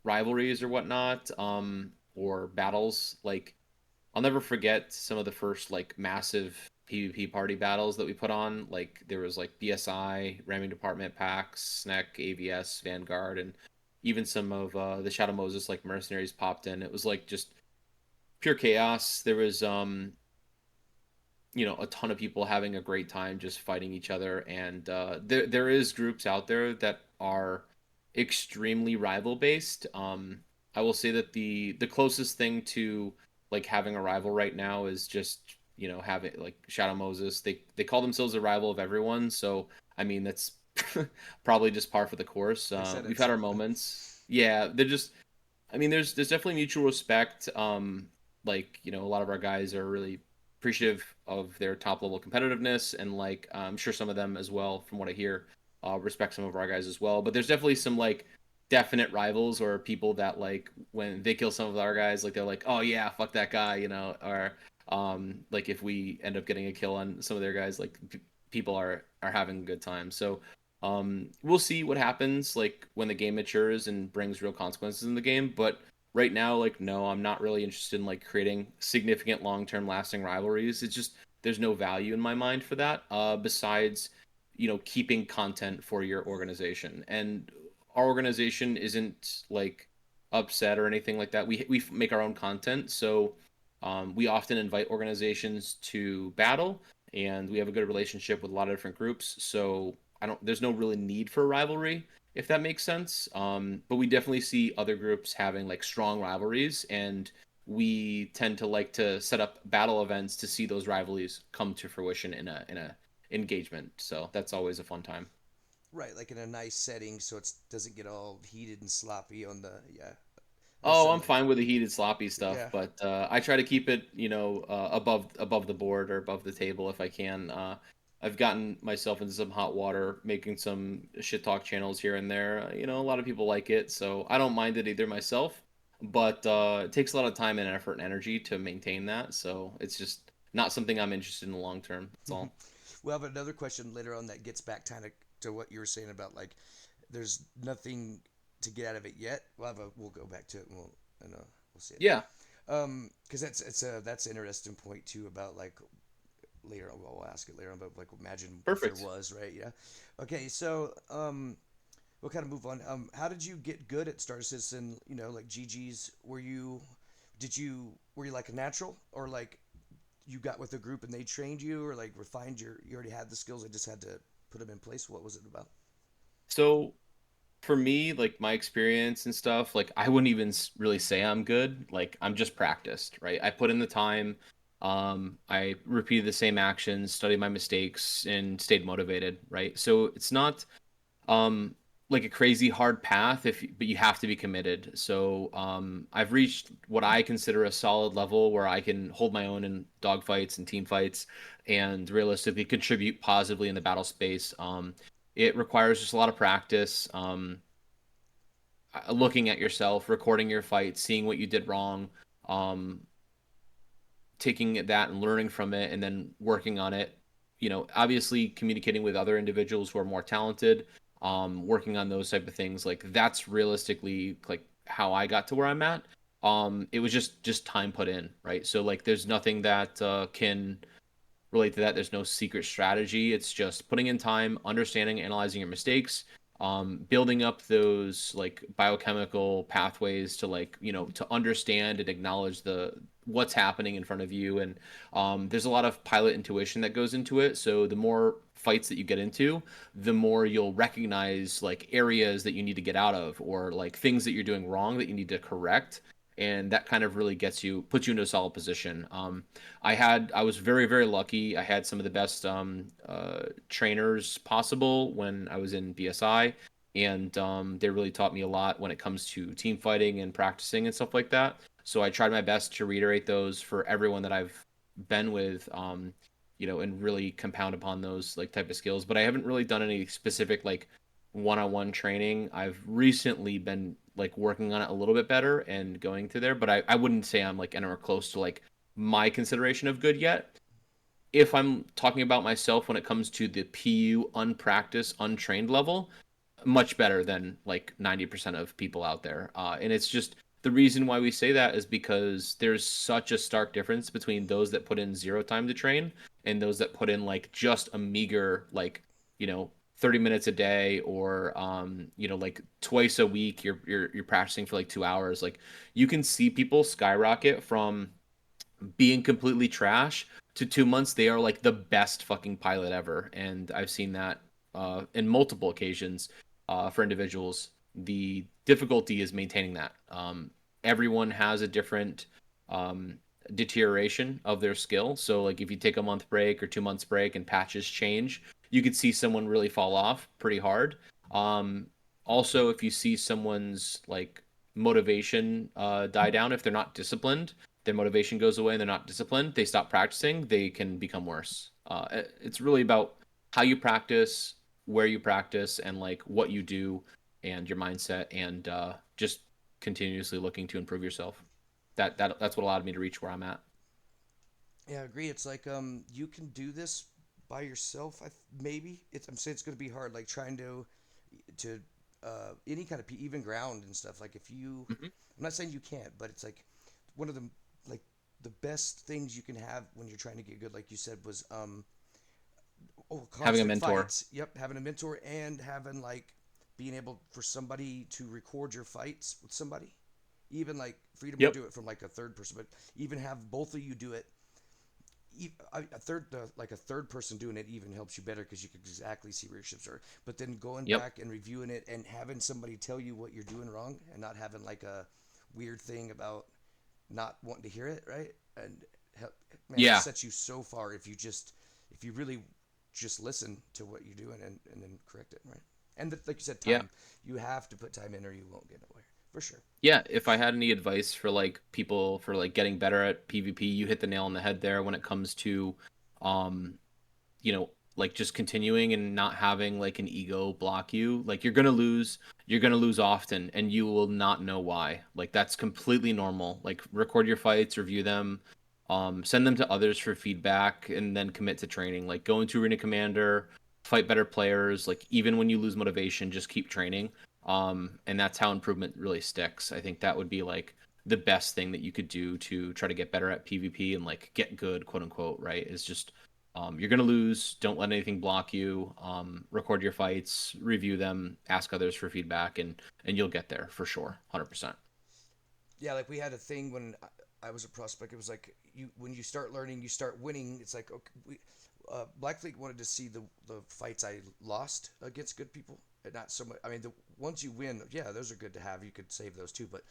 rivalries or whatnot, or battles, like I'll never forget some of the first like massive PvP party battles that we put on. Like there was like BSI, Ramming Department, PAX, SNEC, AVS, Vanguard, and even some of the Shadow Moses like mercenaries popped in. It was like just pure chaos. There was a ton of people having a great time just fighting each other, and there is groups out there that are extremely rival based. I will say that the closest thing to like having a rival right now is just having like Shadow Moses. They call themselves a rival of everyone, so I mean that's probably just par for the course.
They said
We've
it's
had our moments. Yeah, they're just I mean, there's definitely mutual respect. Like a lot of our guys are really appreciative of their top level competitiveness, and like I'm sure some of them as well, from what I hear, respect some of our guys as well. But there's definitely some like definite rivals or people that like when they kill some of our guys, like they're like, oh yeah, fuck that guy, or like if we end up getting a kill on some of their guys, like people are having a good time. So we'll see what happens like when the game matures and brings real consequences in the game. But right now, like, no, I'm not really interested in like creating significant long-term lasting rivalries. It's just there's no value in my mind for that. Besides, keeping content for your organization, and our organization isn't like upset or anything like that. We make our own content, so we often invite organizations to battle, and we have a good relationship with a lot of different groups. So I don't. There's no really need for a rivalry, if that makes sense. But we definitely see other groups having like strong rivalries, and we tend to like to set up battle events to see those rivalries come to fruition in a engagement. So that's always a fun time.
right, like in a nice setting, so it doesn't get all heated and sloppy on the yeah. That's
Oh, I'm
similar.
fine with the heated, sloppy stuff,
Yeah,
but I try to keep it, above the board or above the table if I can. I've gotten myself into some hot water making some shit talk channels here and there. A lot of people like it, so I don't mind it either myself. But it takes a lot of time and effort and energy to maintain that, so it's just not something I'm interested in the long term. That's all.
we'll have another question later on that gets back kind of to what you were saying about like there's nothing to get out of it yet. We'll go back to it and we'll see it.
Yeah,
Because that's an interesting point too about like later on. We'll ask it later on, but like imagine if there
perfect.
was, right? Yeah. Okay, so we'll kind of move on. How did you get good at Star Citizen? Like GG's. Were you like a natural, or like you got with a group and they trained you, or like refined you already had the skills, I just had to put them in place? What was it about?
So for me, like my experience and stuff, like I wouldn't even really say I'm good. Like I'm just practiced, right? I put in the time. I repeated the same actions, studied my mistakes, and stayed motivated, right? So it's not um like a crazy hard path but you have to be committed. So I've reached what I consider a solid level where I can hold my own in dogfights and team fights and realistically contribute positively in the battle space. It requires just a lot of practice. looking at yourself, recording your fight, seeing what you did wrong, um, taking that and learning from it, and then working on it. Obviously communicating with other individuals who are more talented, working on those type of things. Like that's realistically like how I got to where I'm at. It was just time put in, right? So like, there's nothing that can relate to that. There's no secret strategy. It's just putting in time, understanding, analyzing your mistakes, building up those like biochemical pathways to like, to understand and acknowledge the what's happening in front of you. And there's a lot of pilot intuition that goes into it. So the more fights that you get into, the more you'll recognize like areas that you need to get out of, or like things that you're doing wrong that you need to correct. And that kind of really puts you into a solid position. I was very, very lucky. I had some of the best trainers possible when I was in BSI, and they really taught me a lot when it comes to team fighting and practicing and stuff like that. So I tried my best to reiterate those for everyone that I've been with, and really compound upon those like type of skills. But I haven't really done any specific like one-on-one training. I've recently been like working on it a little bit better and going through there, but I wouldn't say I'm like anywhere close to like my consideration of good yet. If I'm talking about myself when it comes to the PU unpracticed, untrained level, much better than like 90% of people out there. And it's just the reason why we say that is because there's such a stark difference between those that put in zero time to train and those that put in like just a meager, like, 30 minutes a day, or like twice a week you're practicing for like 2 hours. Like, you can see people skyrocket from being completely trash to 2 months they are like the best fucking pilot ever. And I've seen that in multiple occasions for individuals. The difficulty is maintaining that. Everyone has a different um, deterioration of their skill. So like, if you take a month break or 2 months break and patches change, you could see someone really fall off pretty hard. um, Also, if you see someone's like motivation die down, if they're not disciplined, their motivation goes away and they're not disciplined, they stop practicing, they can become worse. It's really about how you practice, where you practice, and like what you do, and your mindset, and just continuously looking to improve yourself. That's what allowed me to reach where I'm at.
Yeah, I agree. It's like you can do this by yourself. Maybe I'm saying it's going to be hard. Like trying to any kind of even ground and stuff. Like if you,
Hmm.
I'm not saying you can't, but it's like one of the like the best things you can have when you're trying to get good. Like you said was
Having a
constant
mentor.
fights. Yep, having a mentor and having like being able for somebody to record your fights with somebody. Even like freedom would
Yep.
do it from like a third person, but even have both of you do it a third like a third person doing it even helps you better because you can exactly see where your ships are. But then going
Yep.
back and reviewing it and having somebody tell you what you're doing wrong and not having like a weird thing about not wanting to hear it, right? And man, it
Yeah.
sets you so far if you really just listen to what you're doing and then correct it, right? And like you said,
Yeah.
time. You have to put time in or you won't get nowhere for sure.
Yeah, if I had any advice for like people for like getting better at PvP, you hit the nail on the head there when it comes to um like just continuing and not having like an ego block you. Like, you're going to lose often, and you will not know why. Like, that's completely normal. Like, record your fights, review them, send them to others for feedback, and then commit to training. Like, go into Arena Commander, fight better players. Like, even when you lose motivation, just keep training. And that's how improvement really sticks. I think that would be like the best thing that you could do to try to get better at PvP and like get good, quote unquote, right? Is just you're gonna lose. Don't let anything block you. Record your fights, review them, ask others for feedback, and you'll get there for sure, 100%.
Yeah, like we had a thing when I was a prospect. It was like you when you start learning, you start winning. It's like okay, Black Fleet wanted to see the fights I lost against good people, and not so much. I mean, the once you win, yeah, those are good to have. You could save those too, but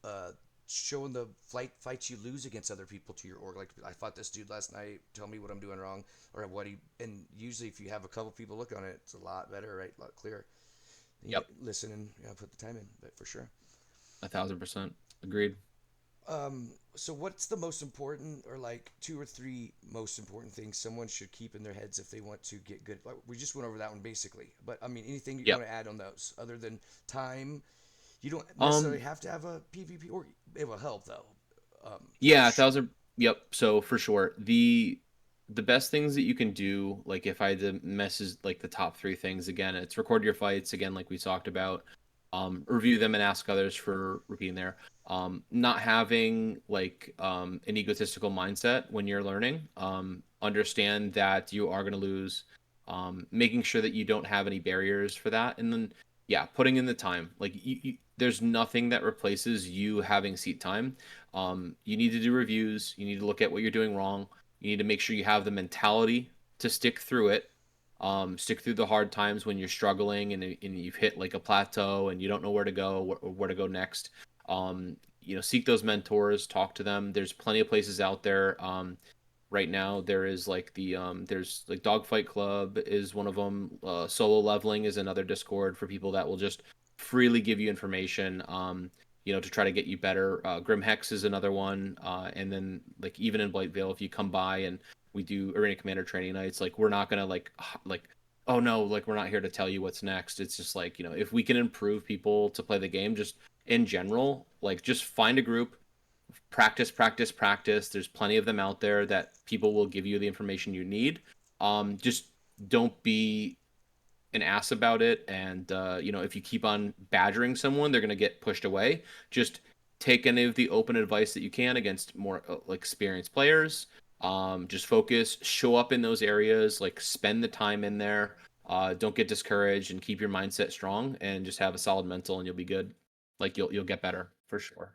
uh, showing the fights you lose against other people to your org. Like I fought this dude last night. Tell me what I'm doing wrong or what he. And usually, if you have a couple people look on it, it's a lot better, right? A lot clearer. You
Yep,
listen and put the time in, but for sure.
1,000% agreed.
So what's the most important, or like two or three most important things someone should keep in their heads if they want to get good? Like, we just went over that one basically, but I mean, anything you
Yep.
want to add on those other than time? You don't necessarily
Um,
have to have a PvP, or it will help though. For
yeah,
sure.
1,000. Yep. So for sure, the best things that you can do, like if I had to message like the top three things again, it's record your fights again, like we talked about, review them and ask others for repeating there. Not having like an egotistical mindset when you're learning. Understand that you are going to lose. Making sure that you don't have any barriers for that, and then yeah, putting in the time. Like there's nothing that replaces you having seat time. You need to do reviews. You need to look at what you're doing wrong. You need to make sure you have the mentality to stick through it. Stick through the hard times when you're struggling and you've hit like a plateau and you don't know where to go or where to go next. Seek those mentors, talk to them. There's plenty of places out there. Right now there is like there's like Dogfight Club is one of them. Solo Leveling is another Discord for people that will just freely give you information. To try to get you better. Grim Hex is another one, and then like even in Blightveil, if you come by and we do Arena Commander training nights, like we're not gonna like oh no, like we're not here to tell you what's next. It's just like if we can improve people to play the game, just in general, like just find a group, practice, practice, practice. There's plenty of them out there that people will give you the information you need. Just don't be an ass about it, and if you keep on badgering someone, they're going to get pushed away. Just take any of the open advice that you can against more like experienced players. Just focus, show up in those areas, like spend the time in there. Don't get discouraged and keep your mindset strong, and just have a solid mental, and you'll be good. Like you'll get better for sure.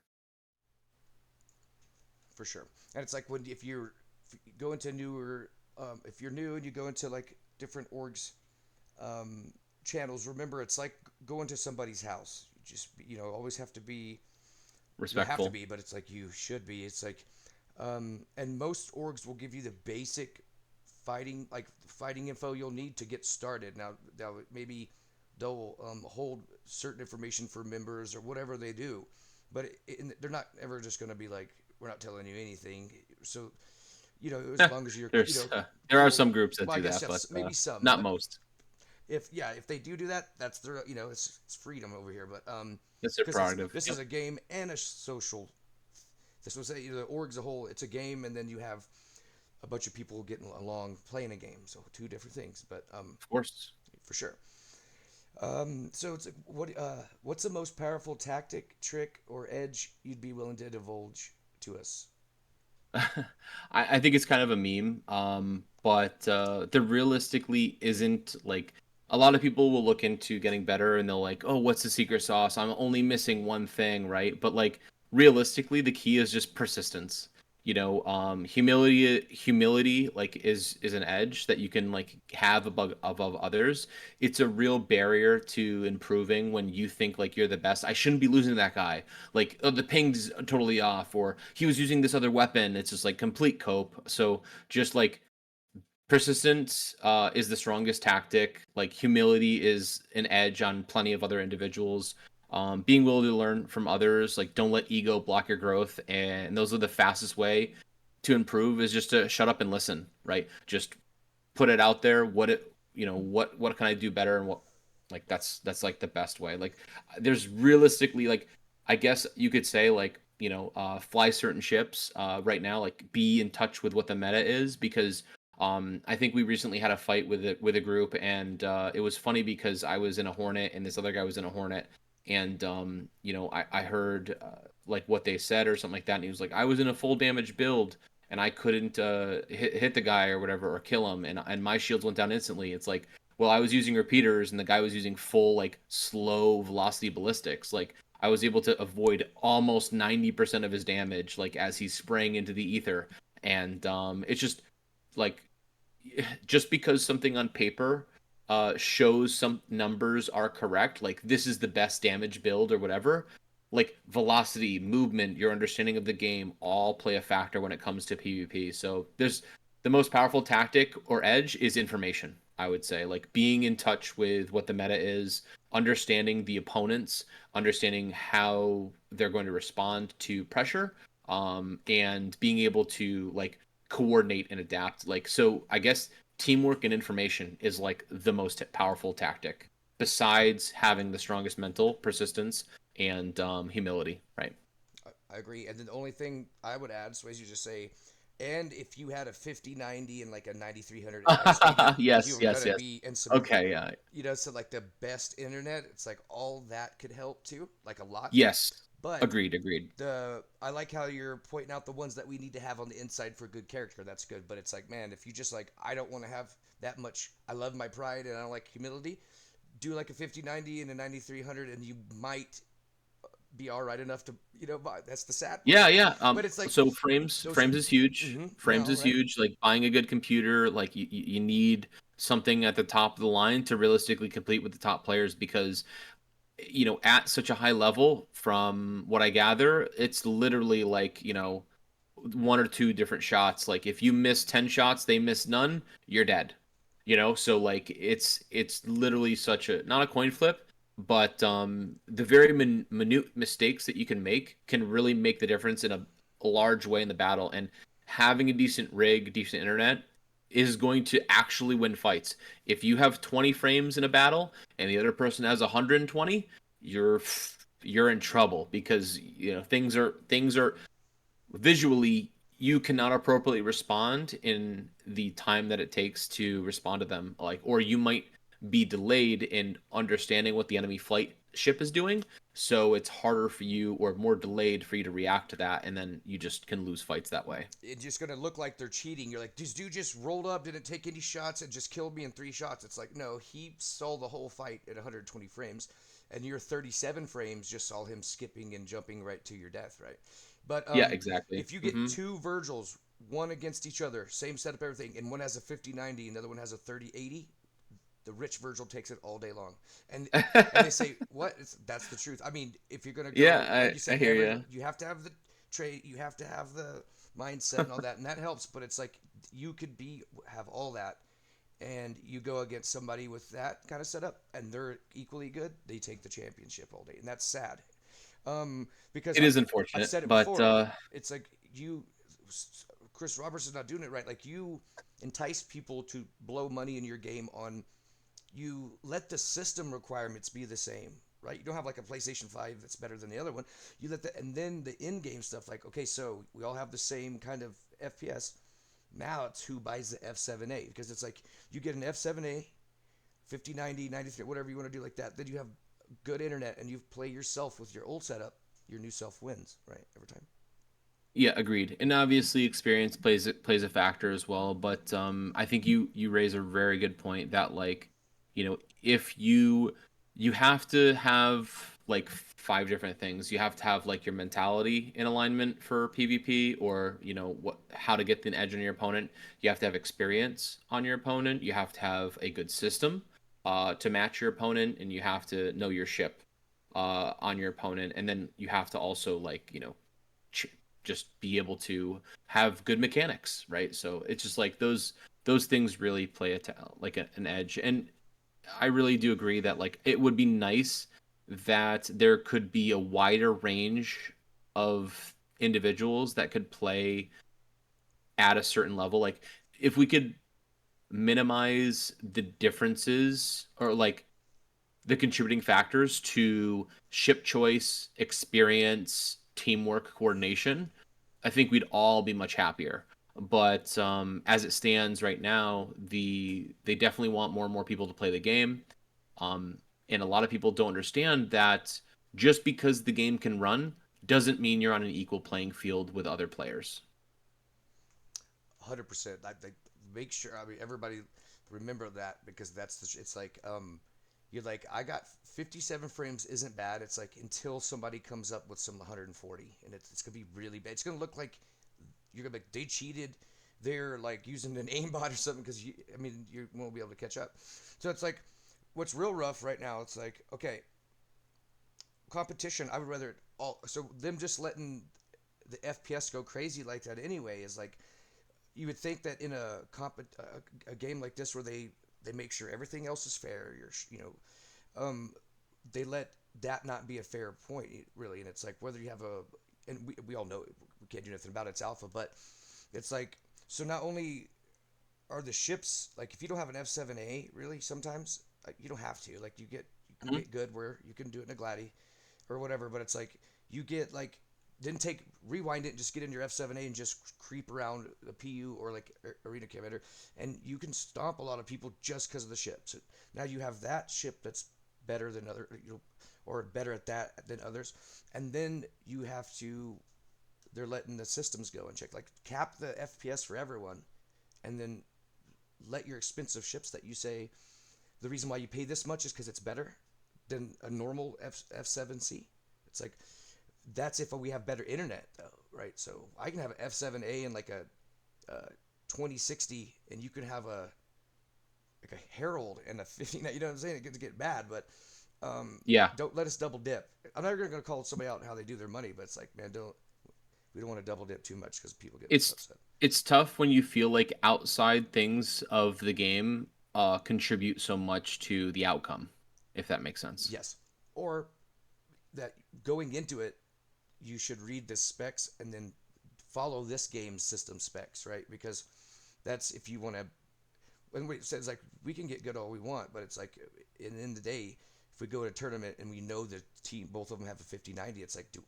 For sure. And it's like when if you go into newer, if you're new and you go into like different orgs um, channels, remember it's like going to somebody's house. You just always have to be. You have to
Respectful.
be, but it's like you should be. It's like, and most orgs will give you the basic fighting info you'll need to get started. Now maybe they'll hold certain information for members or whatever they do, but they're not ever just going to be like, we're not telling you anything. So as long as you're
There are
cool.
some groups that
Well, I
do
guess
that, but
yes, maybe some,
not
but
most.
if they do that, that's their it's freedom over here. But
That's their
because
prerogative.
this
Yep.
is a game and a social. This was the org as a whole. It's a game, and then you have a bunch of people getting along playing a game. So two different things, but
Of course.
for sure. So it's what's the most powerful tactic, trick, or edge you'd be willing to divulge to us?
I think it's kind of a meme, but there realistically isn't like a lot of people will look into getting better and they'll like, oh, what's the secret sauce? I'm only missing one thing, right? But like realistically, the key is just persistence. Humility like is an edge that you can like have above others. It's a real barrier to improving when you think like you're the best. I shouldn't be losing to that guy. Like, oh, the ping's totally off, or he was using this other weapon. It's just like complete cope. So just like persistence is the strongest tactic. Like humility is an edge on plenty of other individuals. Being willing to learn from others, like don't let ego block your growth, and those are the fastest way to improve is just to shut up and listen, right? Just put it out there. What can I do better, and what like that's like the best way. Like there's realistically like I guess you could say like fly certain ships right now, like be in touch with what the meta is, because I think we recently had a fight with a group, and it was funny because I was in a Hornet and this other guy was in a Hornet, and I heard like what they said or something like that, and he was like, I was in a full damage build and I couldn't hit the guy or whatever or kill him, and my shields went down instantly. It's like, well, I was using repeaters and the guy was using full like slow velocity ballistics. Like I was able to avoid almost 90% of his damage, like as he's spraying into the ether. And it's just like just because something on paper shows some numbers are correct, like this is the best damage build or whatever, like velocity, movement, your understanding of the game all play a factor when it comes to PvP. So there's the most powerful tactic or edge is information, I would say, like being in touch with what the meta is, understanding the opponents, understanding how they're going to respond to pressure, and being able to like coordinate and adapt. Like, so I guess teamwork and information is like the most powerful tactic besides having the strongest mental persistence and humility, right?
I agree. And then the only thing I would add, so as you just say, and if you had a 5090 and like a 9300 XD, you
Yes,
were
yes,
gonna
yes.
be in some,
Okay, yeah.
so like the best internet, it's like all that could help too, like a lot.
Yes.
But
Agreed, agreed.
I like how you're pointing out the ones that we need to have on the inside for good character. That's good. But it's like, man, if you just like, I don't want to have that much. I love my pride and I don't like humility. Do like a 5090 and a 9300, and you might be all right enough to, buy. That's the sad part.
Yeah, yeah.
But it's like
So frames,
those are,
frames is huge. Frames
no,
is
right?
huge. Like buying a good computer, like you need something at the top of the line to realistically compete with the top players because at such a high level, from what I gather, it's literally like, one or two different shots. Like if you miss 10 shots, they miss none, you're dead. So like it's literally such a not a coin flip, but the very minute mistakes that you can make can really make the difference in a large way in the battle. And having a decent rig, decent internet is going to actually win fights. If you have 20 frames in a battle and the other person has 120, you're in trouble because things are visually you cannot appropriately respond in the time that it takes to respond to them, like, or you might be delayed in understanding what the enemy flight ship is doing, so it's harder for you or more delayed for you to react to that, and then you just can lose fights that way.
It's just gonna look like they're cheating. You're like, this dude just rolled up, didn't take any shots, and just killed me in 3 shots. It's like, no, he saw the whole fight at 120 frames, and your 37 frames just saw him skipping and jumping right to your death, right? But
Yeah, exactly.
if you get two Virgils, one against each other, same setup, everything, and one has a 5090 and the other one has a 3080, the rich Virgil takes it all day long. And and they say what? That's the truth. I mean, if you're gonna go like
Yeah,
you
I
said,
hear you.
you have to have the trade, you have to have the mindset and all that, and that helps. But it's like you could have all that, and you go against somebody with that kind of setup, and they're equally good. They take the championship all day, and that's sad. Because
It is
I've
unfortunate,
said it
but
before. It's like Chris Roberts is not doing it right. Like you entice people to blow money in your game on you let the system requirements be the same, right? You don't have like a PlayStation 5 that's better than the other one. You let the and then the in-game stuff like, okay, so we all have the same kind of FPS. Now it's who buys the F7A because it's like you get an F7A 5090 93 whatever you want to do like that. Then you have good internet and you play yourself with your old setup. Your new self wins, right? Every time.
yeah, agreed. And obviously, experience plays a factor as well. But I think you raise a very good point that like, if you have to have like five different things. You have to have like your mentality in alignment for PvP, or what how to get the edge on your opponent. You have to have experience on your opponent. You have to have a good system to match your opponent, and you have to know your ship on your opponent, and then you have to also like ch- just be able to have good mechanics, right? So it's just like those things really play an edge, and I really do agree that like it would be nice that there could be a wider range of individuals that could play at a certain level. Like if we could minimize the differences or like the contributing factors to ship choice, experience, teamwork, coordination, I think we'd all be much happier. But as it stands right now, they definitely want more and more people to play the game, and a lot of people don't understand that just because the game can run doesn't mean you're on an equal playing field with other players.
100%. I think make sure. I mean, everybody remember that because it's like you're like I got 57 frames isn't bad. It's like until somebody comes up with some 140, and it's gonna be really bad. It's gonna look like you're gonna be like, they cheated. They're like using an aimbot or something because I mean you won't be able to catch up. So it's like what's real rough right now. It's like okay, competition. I would rather all so them just letting the FPS go crazy like that anyway is like you would think that in a game like this where they make sure everything else is fair, um, they let that not be a fair point really, and it's like whether you have and we all know we can't do nothing about it, it's alpha, but it's like so not only are the ships like if you don't have an F7A really sometimes you don't have to like you can
Mhm.
get good where you can do it in a Gladi. or whatever, but it's like you get like didn't take rewind it and just get in your F7A and just creep around the PU or like Arena Commander, and you can stomp a lot of people just because of the ship. So now you have that ship that's better than other, or better at that than others, and then you have to they're letting the systems go and check like cap the FPS for everyone, and then let your expensive ships that you say the reason why you pay this much is because it's better than a normal F7C. It's like that's if we have better internet though, right? So I can have an F7A and like a 2060, and you can have a like a Herald and a 59. You know what I'm saying? It gets get bad, but
Yeah,
don't let us double dip. I'm not going to call somebody out on how they do their money, but it's like, man, don't we don't want to double dip too much because people get
it's
upset.
it's tough when you feel like outside things of the game contribute so much to the outcome, if that makes sense.
Yes, or that going into it, you should read the specs and then follow this game's system specs, right? Because that's if you want to. When it says like we can get good all we want, but it's like in the end of the day, if we go to a tournament and we know the team, both of them have a 50-90, it's like do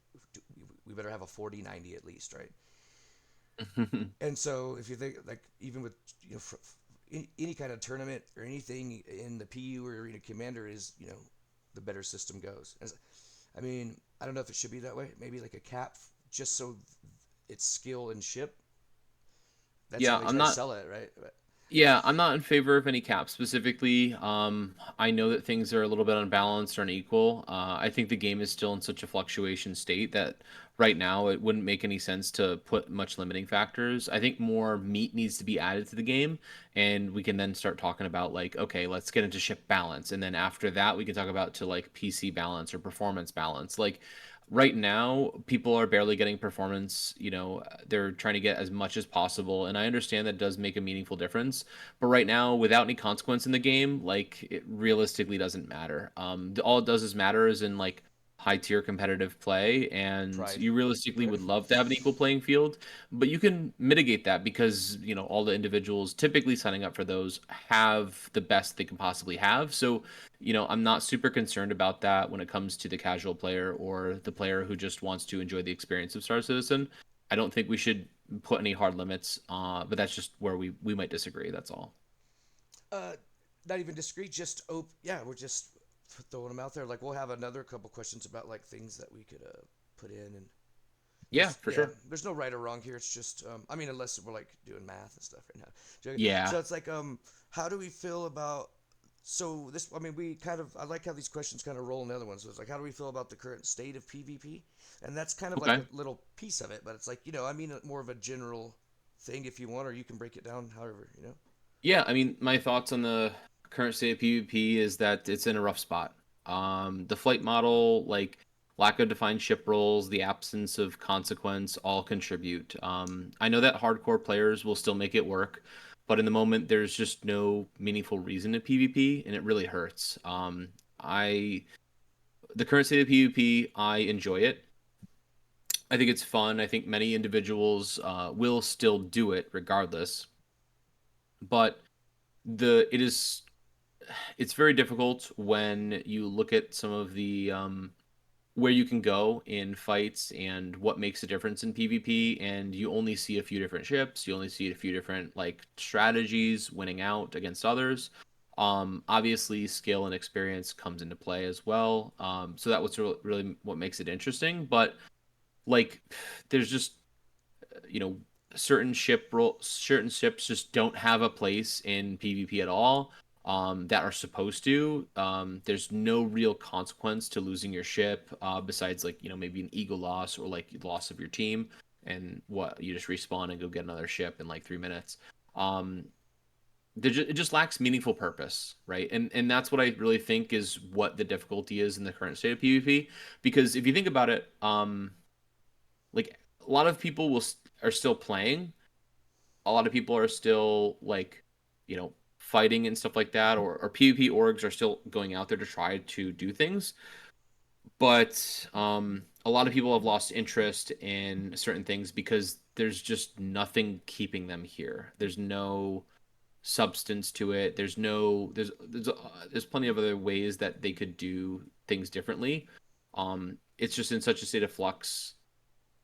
we better have a 40-90 at least, right? And so if you think like even with any kind of tournament or anything in the PU or Arena Commander is the better system goes. I mean, I don't know if it should be that way. Maybe like a cap, just so it's skill and ship. That's how
yeah,
they
I'm
try to
not
sell it, right? But
Yeah, I'm not in favor of any cap specifically. I know that things are a little bit unbalanced or unequal. I think the game is still in such a fluctuation state that right now it wouldn't make any sense to put much limiting factors. I think more meat needs to be added to the game, and we can then start talking about like, okay, let's get into ship balance, and then after that we can talk about to like PC balance or performance balance. Like right now people are barely getting performance, they're trying to get as much as possible, and I understand that does make a meaningful difference, but right now without any consequence in the game, like it realistically doesn't matter. All it does is matter is in like high tier competitive play, and
pride,
you realistically
right?
would love to have an equal playing field, but you can mitigate that because all the individuals typically signing up for those have the best they can possibly have. So I'm not super concerned about that when it comes to the casual player or the player who just wants to enjoy the experience of Star Citizen. I don't think we should put any hard limits, but that's just where we might disagree. That's all.
uh, Not even disagree. Just yeah, we're just throwing them out there. Like we'll have another couple questions about like things that we could put in, and
Yeah, for
yeah,
sure.
there's no right or wrong here. It's just I mean, unless we're like doing math and stuff right now.
Yeah.
So it's like how do we feel about so this? I mean, we kind of I like how these questions kind of roll in the other ones. So it's like how do we feel about the current state of PvP? And that's kind of like
Okay.
a little piece of it, but it's like I mean more of a general thing if you want, or you can break it down however.
Yeah, I mean, my thoughts on the current state of PvP is that it's in a rough spot. The flight model, like lack of defined ship roles, the absence of consequence, all contribute. I know that hardcore players will still make it work, but in the moment, there's just no meaningful reason to PvP, and it really hurts. I The current state of PvP, I enjoy it. I think it's fun. I think many individuals will still do it regardless, but the it is it's very difficult when you look at some of the where you can go in fights and what makes a difference in PvP, and you only see a few different ships, you only see a few different like strategies winning out against others. Obviously, skill and experience comes into play as well. So that was really what makes it interesting. But like, there's just you know certain ships just don't have a place in PvP at all, that are supposed to. There's no real consequence to losing your ship, besides like maybe an ego loss or like loss of your team, and what you just respawn and go get another ship in like 3 minutes. Um, it just lacks meaningful purpose, right? And that's what I really think is what the difficulty is in the current state of PvP. Because if you think about it, like a lot of people are still playing, a lot of people are still like fighting and stuff like that, or PvP orgs are still going out there to try to do things, but a lot of people have lost interest in certain things because there's just nothing keeping them here. There's no substance to it. There's plenty of other ways that they could do things differently. it's just in such a state of flux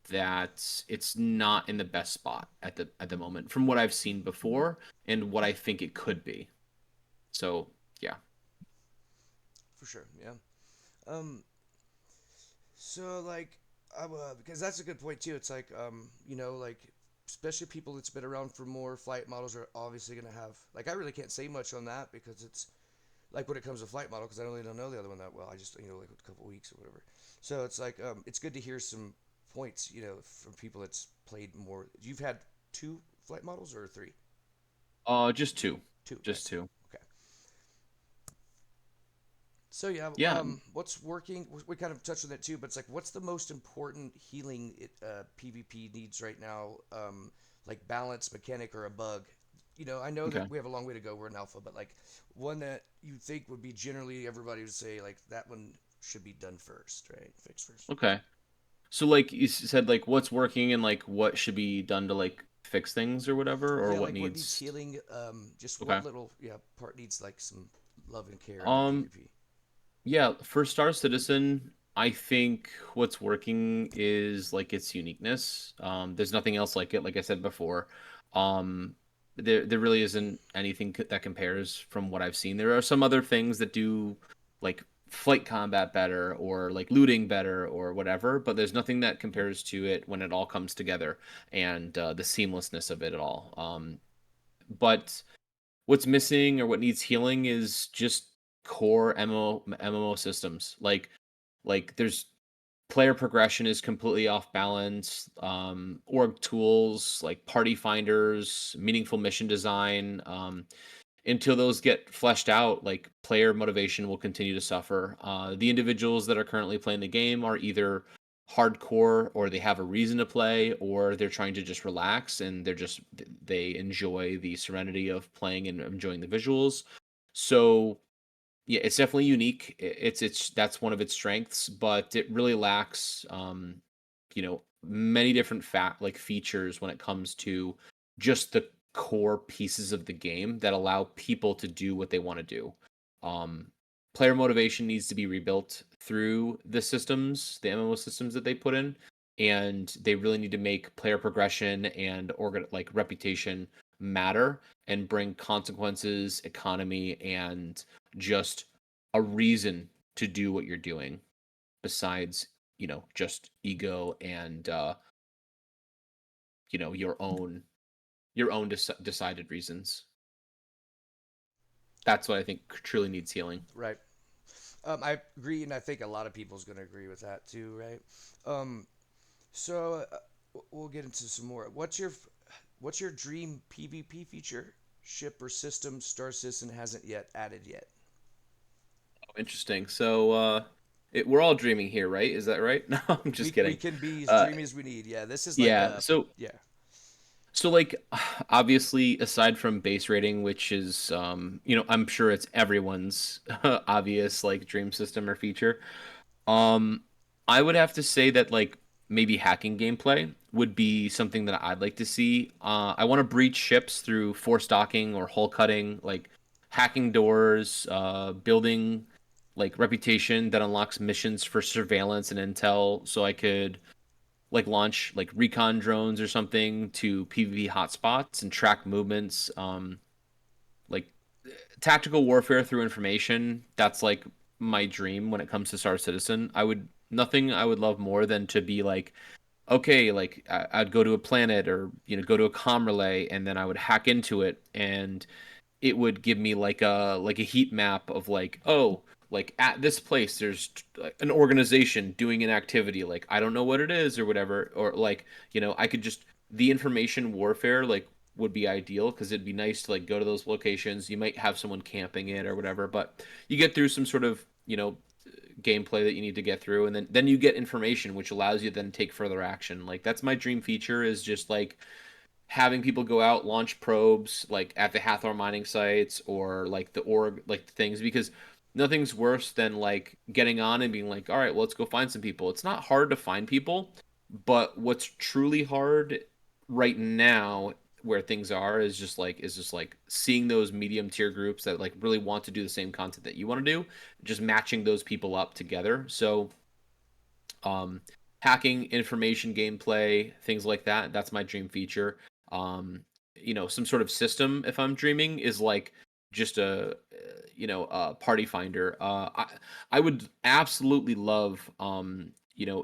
that it's not in the best spot at the moment from what I've seen before and what I think it could be. So yeah.
For sure. Yeah. Um, so like, because that's a good point too. It's like, like especially people that's been around for more, flight models are obviously going to have like I really can't say much on that because it's like when it comes to flight model because I really don't know the other one that well. I just like a couple weeks or whatever. So it's like it's good to hear some points from people that's played more. You've had two flight models or three?
Just two.
Two.
Just
Nice.
two.
Okay. So yeah,
Yeah.
what's working? We kind of touched on that too, but it's like, what's the most important healing PvP needs right now? Like balance, mechanic, or a bug? I know
Okay.
that we have a long way to go. We're in alpha, but like one that you think would be generally everybody would say like that one should be done first, right? Fixed first.
Okay. So like you said like what's working and like what should be done to like fix things or whatever or
Yeah,
what
like what needs
needs.
healing? Just what
Okay.
little part needs like some love and care in the
Um
PvP.
yeah, for Star Citizen, I think what's working is like its uniqueness. There's nothing else like it, like I said before. Um, there really isn't anything that compares from what I've seen. There are some other things that do like flight combat better or like looting better or whatever, but there's nothing that compares to it when it all comes together and the seamlessness of it all. But what's missing or what needs healing is just core MMO systems. Like there's player progression is completely off balance. Org tools like party finders, meaningful mission design. Until those get fleshed out, like player motivation will continue to suffer. The individuals that are currently playing the game are either hardcore or they have a reason to play or they're trying to just relax and they enjoy the serenity of playing and enjoying the visuals. So yeah, it's definitely unique. It's that's one of its strengths, but it really lacks many different like features when it comes to just the core pieces of the game that allow people to do what they want to do. Um Player motivation needs to be rebuilt through the systems, the MMO systems that they put in, and they really need to make player progression and like reputation matter and bring consequences, economy, and just a reason to do what you're doing besides just ego and your own decided reasons. That's what I think truly needs healing.
Right. I agree, and I think a lot of people's going to agree with that too, right? Um, So we'll get into some more. What's your dream PvP feature, ship or system Star Citizen hasn't yet added yet?
Interesting. So we're all dreaming here, right? Is that right? No, I'm just
We
kidding.
can be as
uh
dreamy as we need. Yeah, this is like
yeah,
a
so
yeah.
like obviously aside from base rating, which is I'm sure it's everyone's obvious like dream system or feature. Um, I would have to say that like maybe hacking gameplay would be something that I'd like to see. I want to breach ships through force docking or hull cutting, like hacking doors, building like reputation that unlocks missions for surveillance and intel, so I could like launch like recon drones or something to PvP hotspots and track movements. Like tactical warfare through information. That's like my dream when it comes to Star Citizen. I would love more than to be like, okay, like I'd go to a planet or go to a comm relay and then I would hack into it and it would give me like a heat map of like, oh, like at this place there's an organization doing an activity, like I don't know what it is or whatever, or like I could just the information warfare like would be ideal because it'd be nice to like go to those locations. You might have someone camping it or whatever, but you get through some sort of gameplay that you need to get through, and then you get information which allows you to then take further action. Like that's my dream feature, is just like having people go out, launch probes like at the Hathor mining sites or like the org like things, because nothing's worse than like getting on and being like, all right, well, let's go find some people. It's not hard to find people, but what's truly hard right now where things are is just like seeing those medium tier groups that like really want to do the same content that you want to do, just matching those people up together. So Um, hacking information gameplay, things like that. That's my dream feature. Some sort of system, if I'm dreaming, is like just a party finder. I would absolutely love,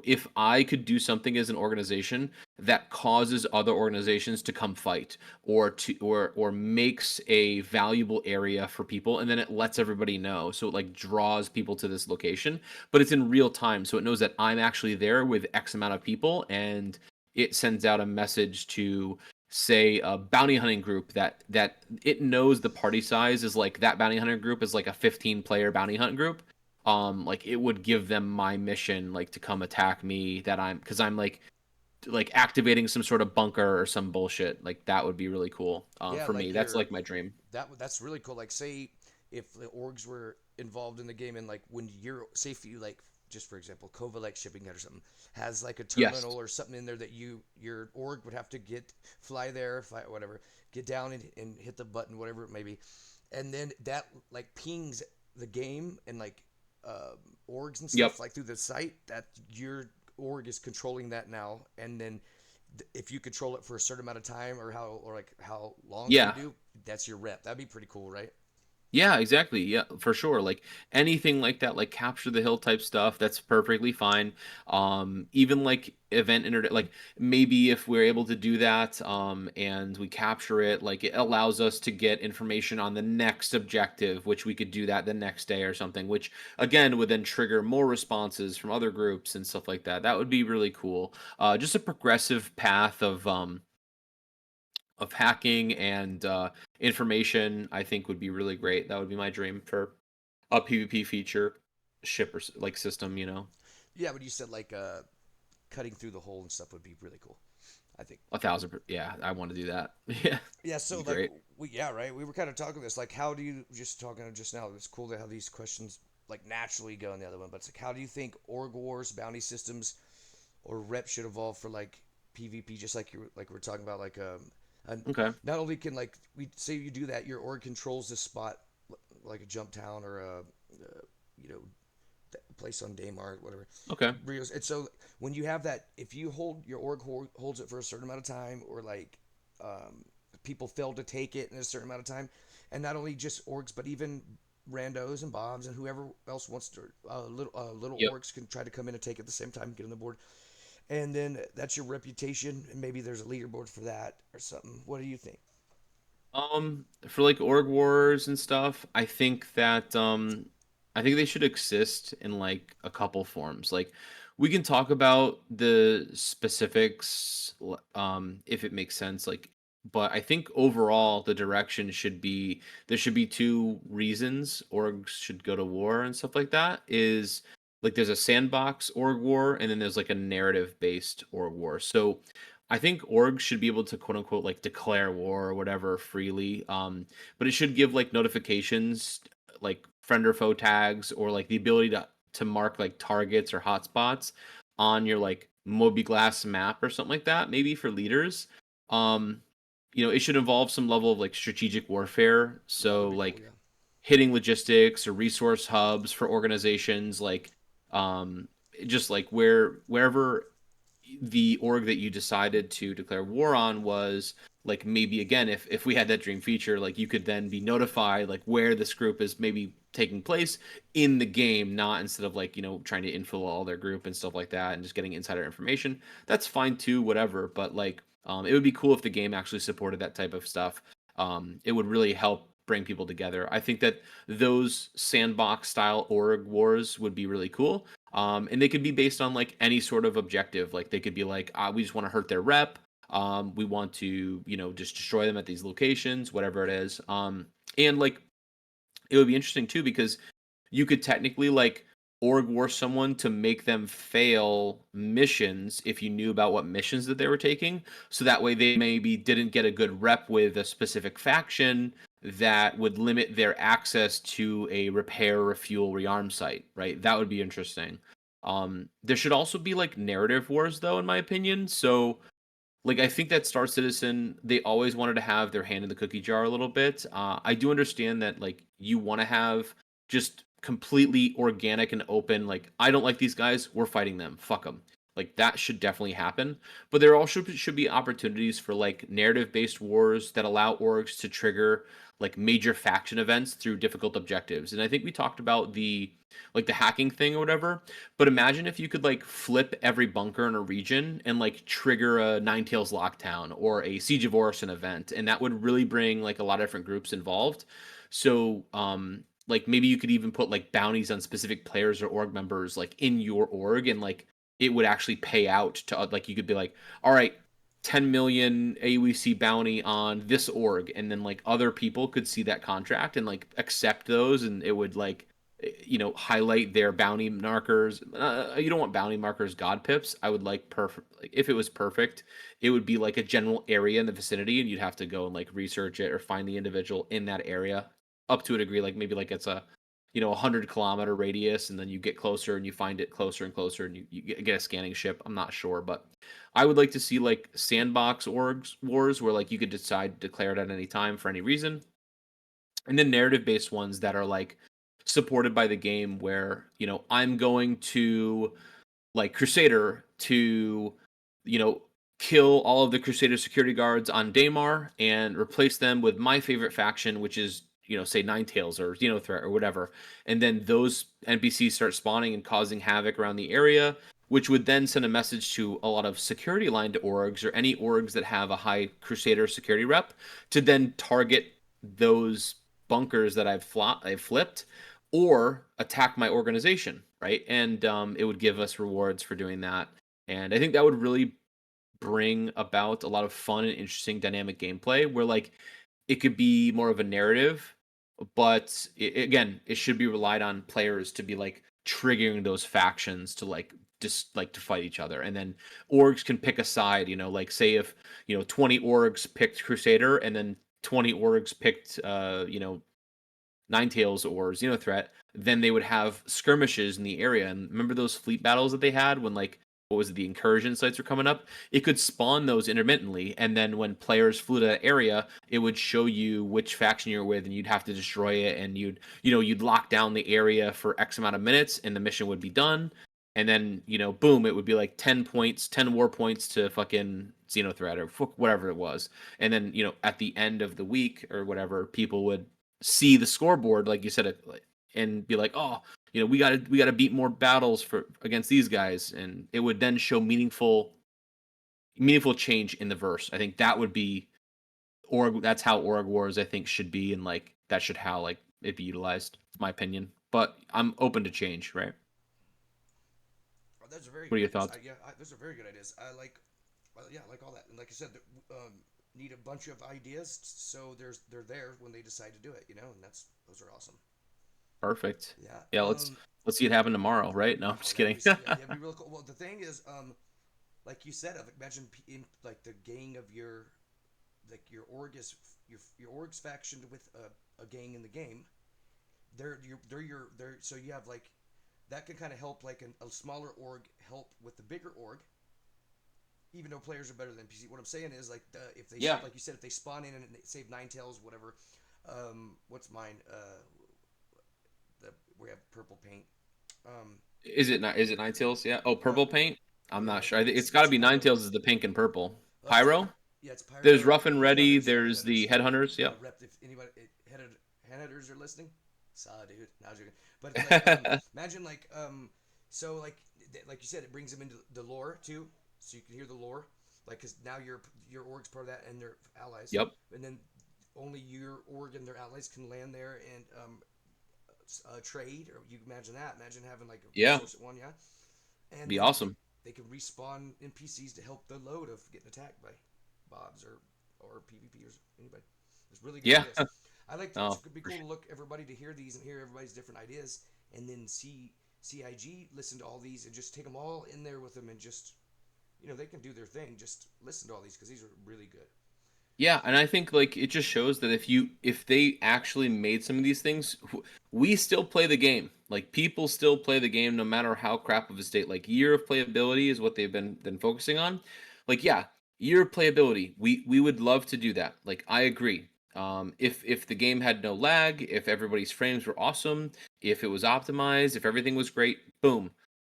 if I could do something as an organization that causes other organizations to come fight, or makes a valuable area for people, and then it lets everybody know, so it like draws people to this location, but it's in real time, so it knows that I'm actually there with X amount of people, and it sends out a message to, say, a bounty hunting group that it knows the party size is like, that bounty hunter group is like a 15 player bounty hunt group. Like it would give them my mission, like to come attack me, that I'm because I'm like activating some sort of bunker or some bullshit. Like that would be really cool.
Yeah,
For
like
me, that's like my dream.
that's really cool. Like, say if the orgs were involved in the game, and like when you're, say if you like, just for example, Kova like shipping it or something has like a
Yes.
terminal or something in there that your org would have to fly there, fly whatever, get down and hit the button, whatever it may be, and then that like pings the game and like orgs and
Yep.
stuff like through the site that your org is controlling that now, and then if you control it for a certain amount of time, or like how long can you
Yeah.
do, that's your rep. That'd be pretty cool, right?
Yeah, exactly. Yeah, for sure. Like anything like that, like capture the hill type stuff, that's perfectly fine. Even like event inter like maybe if we're able to do that, and we capture it, like it allows us to get information on the next objective, which we could do that the next day or something, which again would then trigger more responses from other groups and stuff like that. That would be really cool. Just a progressive path of hacking and information, I think would be really great. That would be my dream for a PvP feature, ship or like system.
Yeah, but you said like cutting through the hole and stuff would be really cool, I think.
1,000. Yeah, I want to do that. Yeah,
Yeah,
be
so like
great.
yeah, right. We were kind of talking this, like, how do you, just talking just now, it's cool to have these questions like naturally go in the other one, but it's like, how do you think org wars, bounty systems, or rep should evolve for like PvP, just like you like we're talking about, like and
Okay.
not only can, like, we say you do that, your org controls this spot, like a jump town or a you know place on Daymar, whatever.
Okay.
Rios. And so when you have that, if you hold your org holds it for a certain amount of time, or like um, people fail to take it in a certain amount of time, and not only just orgs, but even randos and bombs and whoever else wants to, little
Yep.
orgs can try to come in and take it at the same time, get on the board, and then that's your reputation, and maybe there's a leaderboard for that or something. What do you think?
For like org wars and stuff, I think they should exist in like a couple forms. Like we can talk about the specifics, if it makes sense. Like, but I think overall the direction should be, there should be two reasons orgs should go to war and stuff like that. Is like there's a sandbox org war, and then there's like a narrative based org war. So I think orgs should be able to quote unquote like declare war or whatever freely. But it should give like notifications, like friend or foe tags, or like the ability to mark like targets or hotspots on your like Moby-Glass map or something like that, maybe for leaders. Um, it should involve some level of like strategic warfare.
That would
So
be cool.
like
Yeah.
hitting logistics or resource hubs for organizations, like um just like wherever the org that you decided to declare war on was, like maybe again, if we had that dream feature, like you could then be notified like where this group is maybe taking place in the game, not instead of like trying to info all their group and stuff like that and just getting insider information. That's fine too, whatever, but like it would be cool if the game actually supported that type of stuff. It would really help bring people together. I think that those sandbox style org wars would be really cool. And they could be based on like any sort of objective. Like they could be like, we just want to hurt their rep. We want to, just destroy them at these locations, whatever it is. And like it would be interesting too because you could technically like org war someone to make them fail missions if you knew about what missions that they were taking. So that way they maybe didn't get a good rep with a specific faction that would limit their access to a repair, refuel, rearm site, right? That would be interesting. There should also be like narrative wars though, in my opinion. So like I think that Star Citizen, they always wanted to have their hand in the cookie jar a little bit. I do understand that like you want to have just completely organic and open. Like, I don't like these guys, we're fighting them. Fuck them. Like that should definitely happen. But there also should be opportunities for like narrative based wars that allow orgs to trigger like major faction events through difficult objectives. And I think we talked about the hacking thing or whatever. But imagine if you could like flip every bunker in a region and like trigger a Nine Tails lockdown or a Siege of Orison event, and that would really bring like a lot of different groups involved. So like maybe you could even put like bounties on specific players or org members like in your org, and like it would actually pay out to like you could be like, all right, 10 million AUEC bounty on this org, and then like other people could see that contract and like accept those, and it would like highlight their bounty markers. You don't want bounty markers god pips. I would like perfect, like if it was perfect, it would be like a general area in the vicinity, and you'd have to go and like research it or find the individual in that area up to a degree. Like maybe like it's a 100-kilometer radius, and then you get closer and you find it closer and closer, and you get a scanning ship. I'm not sure, but I would like to see like sandbox orgs wars where like you could decide to declare it at any time for any reason, and then narrative based ones that are like supported by the game where I'm going to like Crusader to you know kill all of the Crusader security guards on Daymar and replace them with my favorite faction, which is say Nine Tails or Threat or whatever, and then those NPCs start spawning and causing havoc around the area, which would then send a message to a lot of security line orgs or any orgs that have a high Crusader security rep to then target those bunkers that I've flipped or attack my organization, right? And it would give us rewards for doing that. And I think that would really bring about a lot of fun and interesting dynamic gameplay where like it could be more of a narrative, but again, it should be relied on players to be like triggering those factions to like just like to fight each other, and then orgs can pick a side. Like say if 20 orgs picked Crusader, and then 20 orgs picked Nine Tails or Xenothreat, then they would have skirmishes in the area. And remember those fleet battles that they had when like what was it, the incursion sites were coming up? It could spawn those intermittently, and then when players flew to that area, it would show you which faction you're with, and you'd have to destroy it, and you'd lock down the area for X amount of minutes, and the mission would be done. And then boom, it would be like 10 points, 10 war points to fucking Xenothreat or whatever it was. And then at the end of the week or whatever, people would see the scoreboard, like you said, and be like, oh, we gotta beat more battles for against these guys, and it would then show meaningful change in the verse. I think that would be org. That's how org wars I think should be, and like that should how like it be utilized. It's my opinion, but I'm open to change. Right?
Oh, those are very
What are
good
your
ideas.
thoughts?
Those are very good ideas. I like, well, yeah, I like all that. And like I said, need a bunch of ideas so they're there when they decide to do it. And those are awesome.
Perfect.
Yeah.
Yeah, let's see it happen tomorrow. Right? No, I'm
Oh,
just
that'd
kidding.
be so, yeah, that'd be really cool. Well, the thing is, like you said, imagine in like the gang of like your org is your org's factioned with a gang in the game. They're so you have like that can kind of help like a smaller org help with the bigger org, even though players are better than PC. What I'm saying is like if they
Yeah.
like you said if they spawn in and they save Nine Tails whatever, what's mine the we have purple paint. Um,
Is it Nine Tails? Yeah. Oh,
no,
purple paint. I'm
yeah,
not sure. I think it's got to
it's
be Nine
Pyro.
Tails is the pink and purple.
It's
Pyro.
yeah, it's
There's
Pyro.
Rough and Ready.
Headhunters, yeah,
There's the
headhunters.
Headhunters.
Yeah,
Yep.
rep if anybody headhunters are listening. Saw dude, not joking. But like, imagine like, so like you said, it brings them into the lore too, so you can hear the lore. Like, cause now your org's part of that, and their allies,
Yep.
and then only your org and their allies can land there and trade. Or you can imagine that. Imagine having like a
Yeah.
resource at one, yeah, and
Be
then
awesome.
they can respawn NPCs to help the load of getting attacked by mobs or PvPers, anybody. It's really good
Yeah.
ideas. I like it's
Oh,
could be
for
cool
sure.
to look everybody to hear these and hear everybody's different ideas, and then see CIG listen to all these and just take them all in there with them and just they can do their thing. Just listen to all these because these are really good.
Yeah, and I think like it just shows that if they actually made some of these things, we still play the game. Like people still play the game no matter how crap of a state. Like year of playability is what they've been focusing on. Like yeah, year of playability. We would love to do that. Like I agree. If the game had no lag, if everybody's frames were awesome, If it was optimized, if everything was great, boom,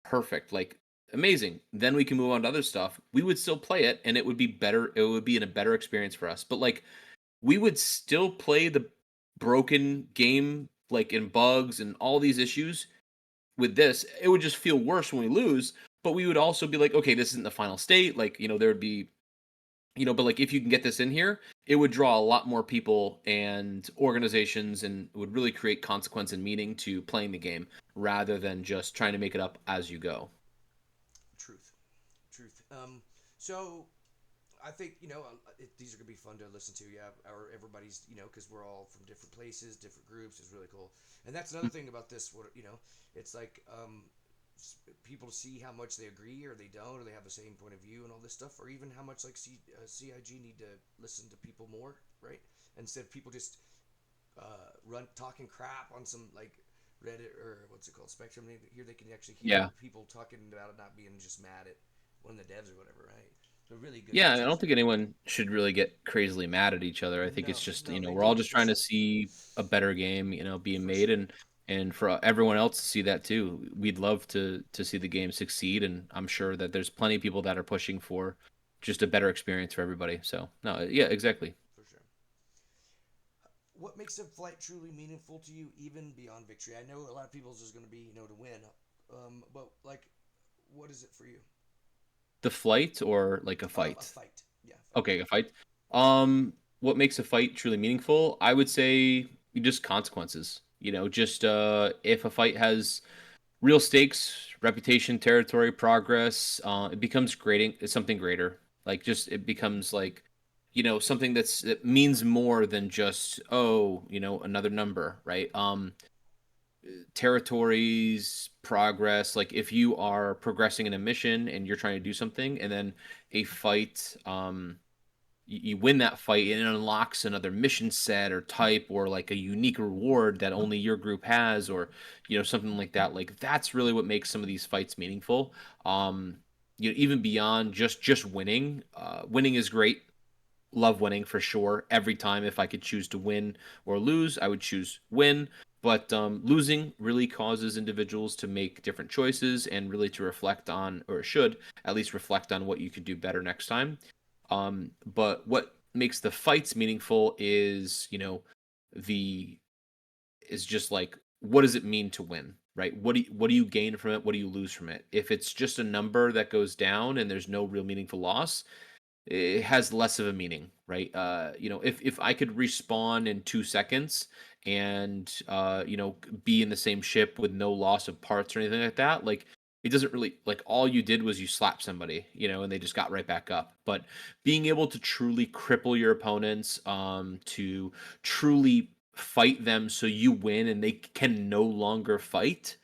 perfect, like amazing. Then we can move on to other stuff. We would still play it and it would be better. It would be in a better experience for us. But like we would still play the broken game, like in bugs and all these issues with this. It would just feel worse when we lose, but we would also be like, okay, this isn't the final state. Like, there would be, but like if you can get this in here, it would draw a lot more people and organizations and would really create consequence and meaning to playing the game rather than just trying to make it up as you go.
Truth, truth. So I think these are gonna be fun to listen to. Yeah, our everybody's because we're all from different places, different groups. It's really cool, and that's another thing about this. What it's like people see how much they agree or they don't, or they have the same point of view and all this stuff, or even how much like CIG need to listen to people more, right? Instead of people just run talking crap on some like Reddit or what's it called Spectrum. Here they can actually hear
Yeah.
people talking about it, not being just mad at one of the devs or whatever, right? So really good
Yeah, I don't
discussion.
think anyone should really get crazily mad at each other. I think it's
No,
just,
no, they
we're all
don't
just
for
trying to
sure,
see a better game, being
for
made
sure,
and for everyone else to see that too. We'd love to see the game succeed and I'm sure that there's plenty of people that are pushing for just a better experience for everybody. So, no, yeah, exactly.
for sure. What makes a flight truly meaningful to you, even beyond victory? I know a lot of people's is going to be to win, but like, what is it for you?
The flight or like a
A
fight?
fight, yeah, fight.
Okay, a fight. What makes a fight truly meaningful? I would say just consequences. Just if a fight has real stakes, reputation, territory, progress, it becomes grading. It's something greater. Like just it becomes like, something that means more than just another number, right? Territories, progress. Like if you are progressing in a mission and you're trying to do something, and then a fight, you win that fight and it unlocks another mission set or type or like a unique reward that only your group has or something like that, like that's really what makes some of these fights meaningful. um Even beyond just winning. Winning is great, love winning for sure. Every time if I could choose to win or lose, I would choose win. But losing really causes individuals to make different choices and really to reflect on, or should at least reflect on what you could do better next time. But what makes the fights meaningful is, the is just like what does it mean to win, right? What do you gain from it? What do you lose from it? If it's just a number that goes down and there's no real meaningful loss, it has less of a meaning, right? If I could respawn in 2 seconds and be in the same ship with no loss of parts or anything like that, like it doesn't really, like all you did was you slapped somebody, and they just got right back up. But being able to truly cripple your opponents, to truly fight them so you win and they can no longer fight,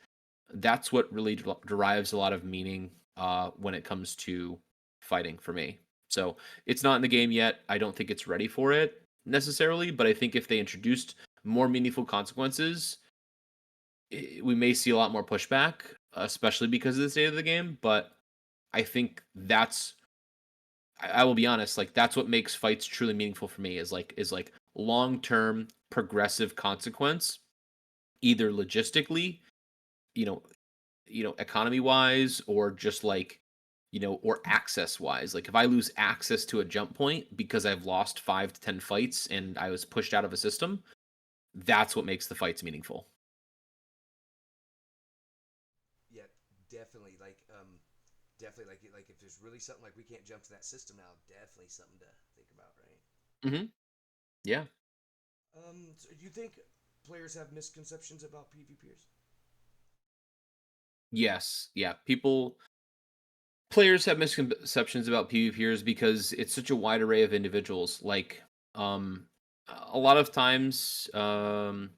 that's what really derives a lot of meaning when it comes to fighting for me. So it's not in the game yet. I don't think it's ready for it necessarily, but I think if they introduced more meaningful consequences, we may see a lot more pushback, especially because of the state of the game. But I think I will be honest, like that's what makes fights truly meaningful for me is like long term progressive consequence, either logistically, you know, economy wise, or just like, or access wise. Like if I lose access to a jump point because I've lost 5 to 10 fights and I was pushed out of a system, that's what makes the fights meaningful.
Yeah, definitely. Like if there's really something like we can't jump to that system now, definitely something to think about, right?
Hmm. Yeah.
So do you think players have misconceptions about PvPers?
Yes. Yeah. Players have misconceptions about PvPers because it's such a wide array of individuals. Like, um, a lot of times, I'll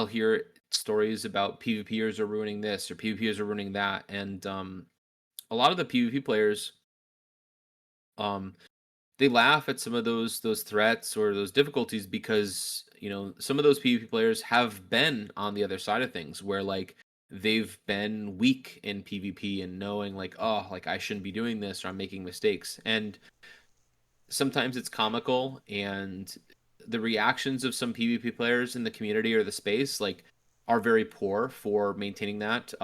hear stories about PvPers are ruining this or PvPers are ruining that, and a lot of the PvP players, um, they laugh at some of those threats or those difficulties because some of those PvP players have been on the other side of things where like they've been weak in PvP and knowing like, oh, like I shouldn't be doing this or I'm making mistakes. And sometimes it's comical, and the reactions of some PvP players in the community or the space, like are very poor for maintaining that.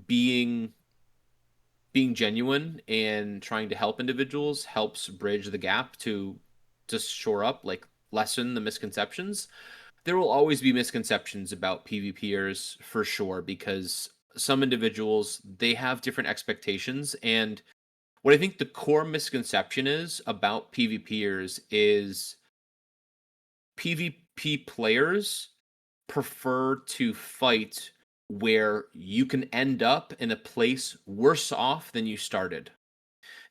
Being being genuine and trying to help individuals helps bridge the gap to just shore up, like lessen the misconceptions. There will always be misconceptions about PvPers for sure, because some individuals, they have different expectations. And what I think the core misconception is about PvPers is PvP players prefer to fight where you can end up in a place worse off than you started.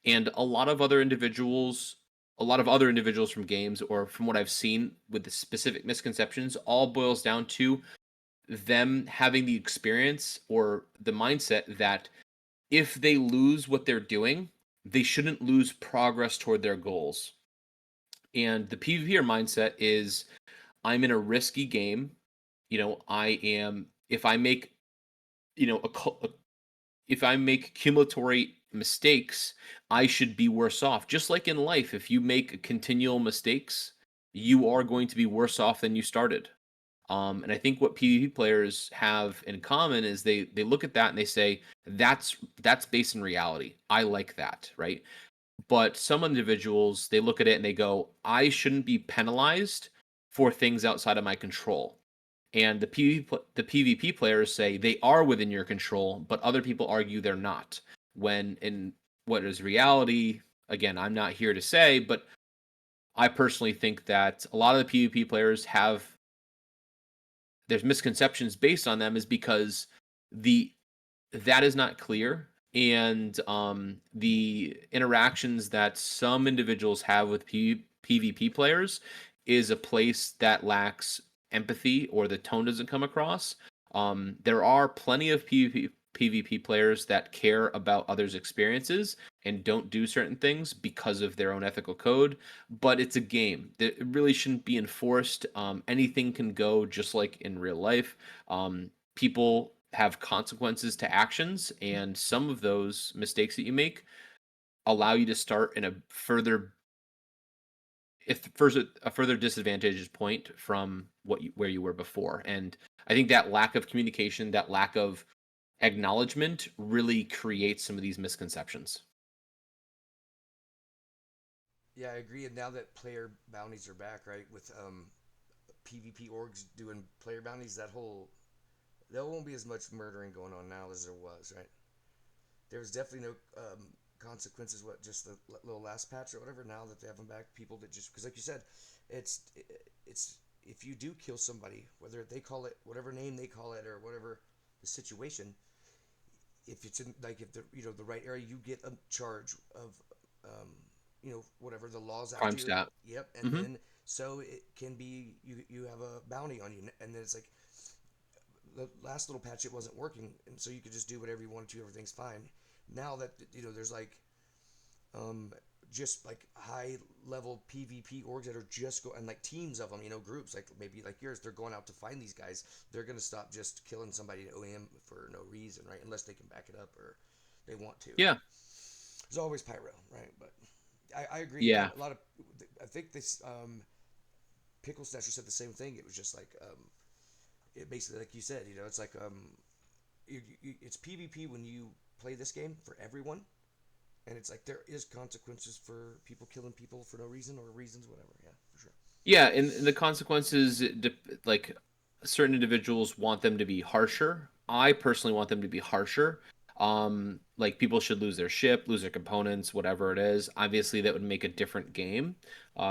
And a lot of other individuals from games, or from what I've seen with the specific misconceptions, all boils down to them having the experience or the mindset that if they lose what they're doing, they shouldn't lose progress toward their goals. And the PvPer mindset is, I'm in a risky game. If I make, you know, if I make cumulatory mistakes, I should be worse off. Just like in life, if you make continual mistakes, you are going to be worse off than you started. And I think what PvP players have in common is they look at that and they say, that's based in reality. I like that, right? But some individuals, they look at it and they go, I shouldn't be penalized for things outside of my control. And the PvP players say they are within your control, but other people argue they're not. When in what is reality, again, I'm not here to say, but I personally think that a lot of the PvP players have, there's misconceptions based on them, is because the that is not clear. And the interactions that some individuals have with PvP players is a place that lacks empathy, or the tone doesn't come across. There are plenty of PvP players that care about others' experiences and don't do certain things because of their own ethical code, but it's a game. It really shouldn't be enforced. Anything can go, just like in real life. People have consequences to actions, and some of those mistakes that you make allow you to start in a further disadvantageous point from where you were before. And I think that lack of communication, that lack of acknowledgement, really creates some of these misconceptions.
Yeah, I agree. And now that player bounties are back, right, with PvP orgs doing player bounties, there won't be as much murdering going on now as there was, right? There was definitely no consequences. What, just the little last patch or whatever. Now that they have them back, people that just, because like you said, it's it's if you do kill somebody, whether they call it whatever name they call it or whatever the situation, if it's in, like, if the, the right area, you get a charge of whatever the laws
Crime
after you.
stat.
Yep. And
Hmm.
then so it can be, you have a bounty on you, and then it's like the last little patch, it wasn't working, and so you could just do whatever you wanted to, everything's fine. Now that there's like um just like high level PvP orgs that are just go, and like teams of them, groups like maybe like yours, they're going out to find these guys. They're gonna stop just killing somebody in OEM for no reason, right? Unless they can back it up or they want to.
Yeah.
There's always pyro, right? But I agree.
Yeah.
A lot of, I think this Pickle Snatcher said the same thing. It was just like it basically, like you said, it's like it's PvP when you play this game for everyone, and it's like there is consequences for people killing people for no reason or reasons, whatever. Yeah, for sure.
Yeah, and the consequences, like, certain individuals want them to be harsher. I personally want them to be harsher. Like, people should lose their ship, lose their components, whatever it is. Obviously, that would make a different game.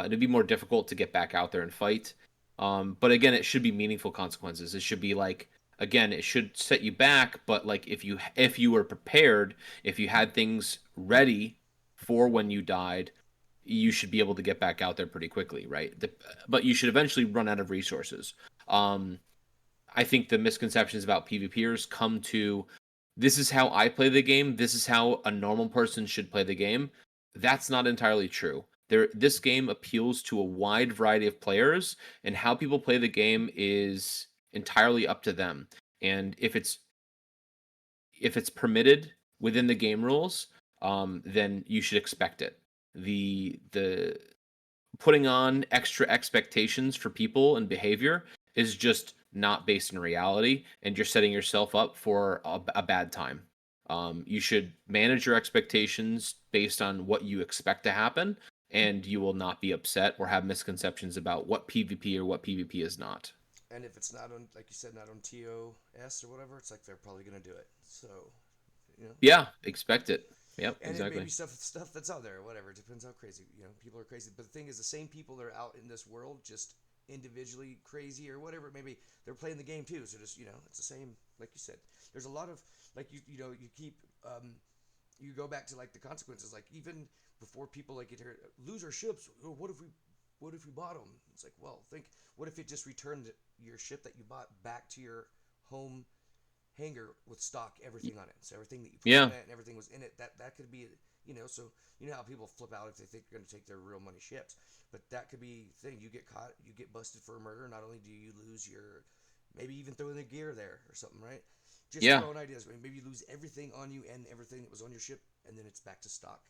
It'd be more difficult to get back out there and fight. But again, it should be meaningful consequences. It should be like, again, it should set you back. But like, if you were prepared, if you had things ready for when you died, you should be able to get back out there pretty quickly, right? But you should eventually run out of resources. Um, I think the misconceptions about PvPers come to, this is how I play the game. This is how a normal person should play the game. That's not entirely true. This game appeals to a wide variety of players, and how people play the game is entirely up to them. And if it's permitted within the game rules, then you should expect it. The putting on extra expectations for people and behavior is just not based in reality, and you're setting yourself up for a bad time. You should manage your expectations based on what you expect to happen, and you will not be upset or have misconceptions about what PvP or what PvP is not.
And if it's not on, like you said, not on TOS or whatever, it's like they're probably gonna do it. So, you know,
Yeah, expect it. Yep,
and it may be
exactly.
stuff that's out there, or whatever. It depends how crazy. People are crazy. But the thing is, the same people that are out in this world, just individually crazy or whatever. Maybe they're playing the game too. So just it's the same. Like you said, there's a lot of like you keep you go back to like the consequences. Like even before people like get here, lose our ships. Oh, what if we bought them? It's like, well, think what if it just returned your ship that you bought back to your home hanger with stock, everything on it. So everything that you put on
Yeah,
it and everything was in it. That could be, so you know how people flip out if they think they're going to take their real money ships, but that could be the thing. You get caught, you get busted for a murder. Not only do you lose your, maybe even throw in the gear there or something, right? Just
yeah,
throwing ideas. Maybe you lose everything on you and everything that was on your ship, and then it's back to stock.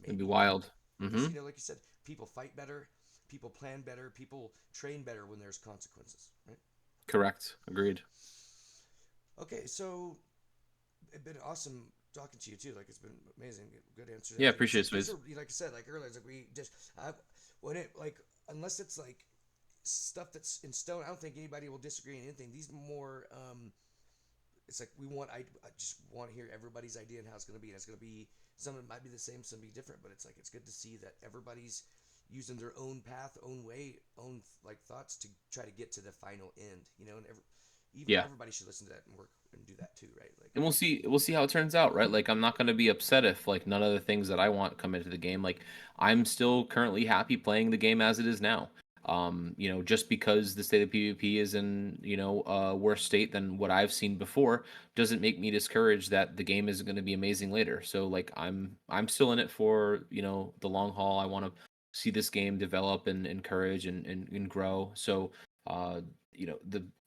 it'd be
Maybe
wild.
because
Hmm.
like you said, people fight better, people plan better, people train better when there's consequences, right?
Correct. Agreed.
Okay, so it's been awesome talking to you too. Like it's been amazing, good answers and
Yeah,
everything.
appreciate it,
These
Swayze.
are like I said, like earlier, it's like we just when it like unless it's like stuff that's in stone, I don't think anybody will disagree on anything. These more it's like I just want to hear everybody's idea and how it's going to be. And it's going to be some of it might be the same, some be different, but it's like it's good to see that everybody's using their own path, own way, own like thoughts to try to get to the final end. And even
Yeah.
everybody should listen to that and work and do that too, right? Like
And we'll see how it turns out, right? Like I'm not going to be upset if like none of the things that I want come into the game. Like I'm still currently happy playing the game as it is now. Just because the state of PvP is in, a worse state than what I've seen before doesn't make me discouraged that the game isn't going to be amazing later. So like I'm still in it for, the long haul. I want to see this game develop and encourage and grow. So uh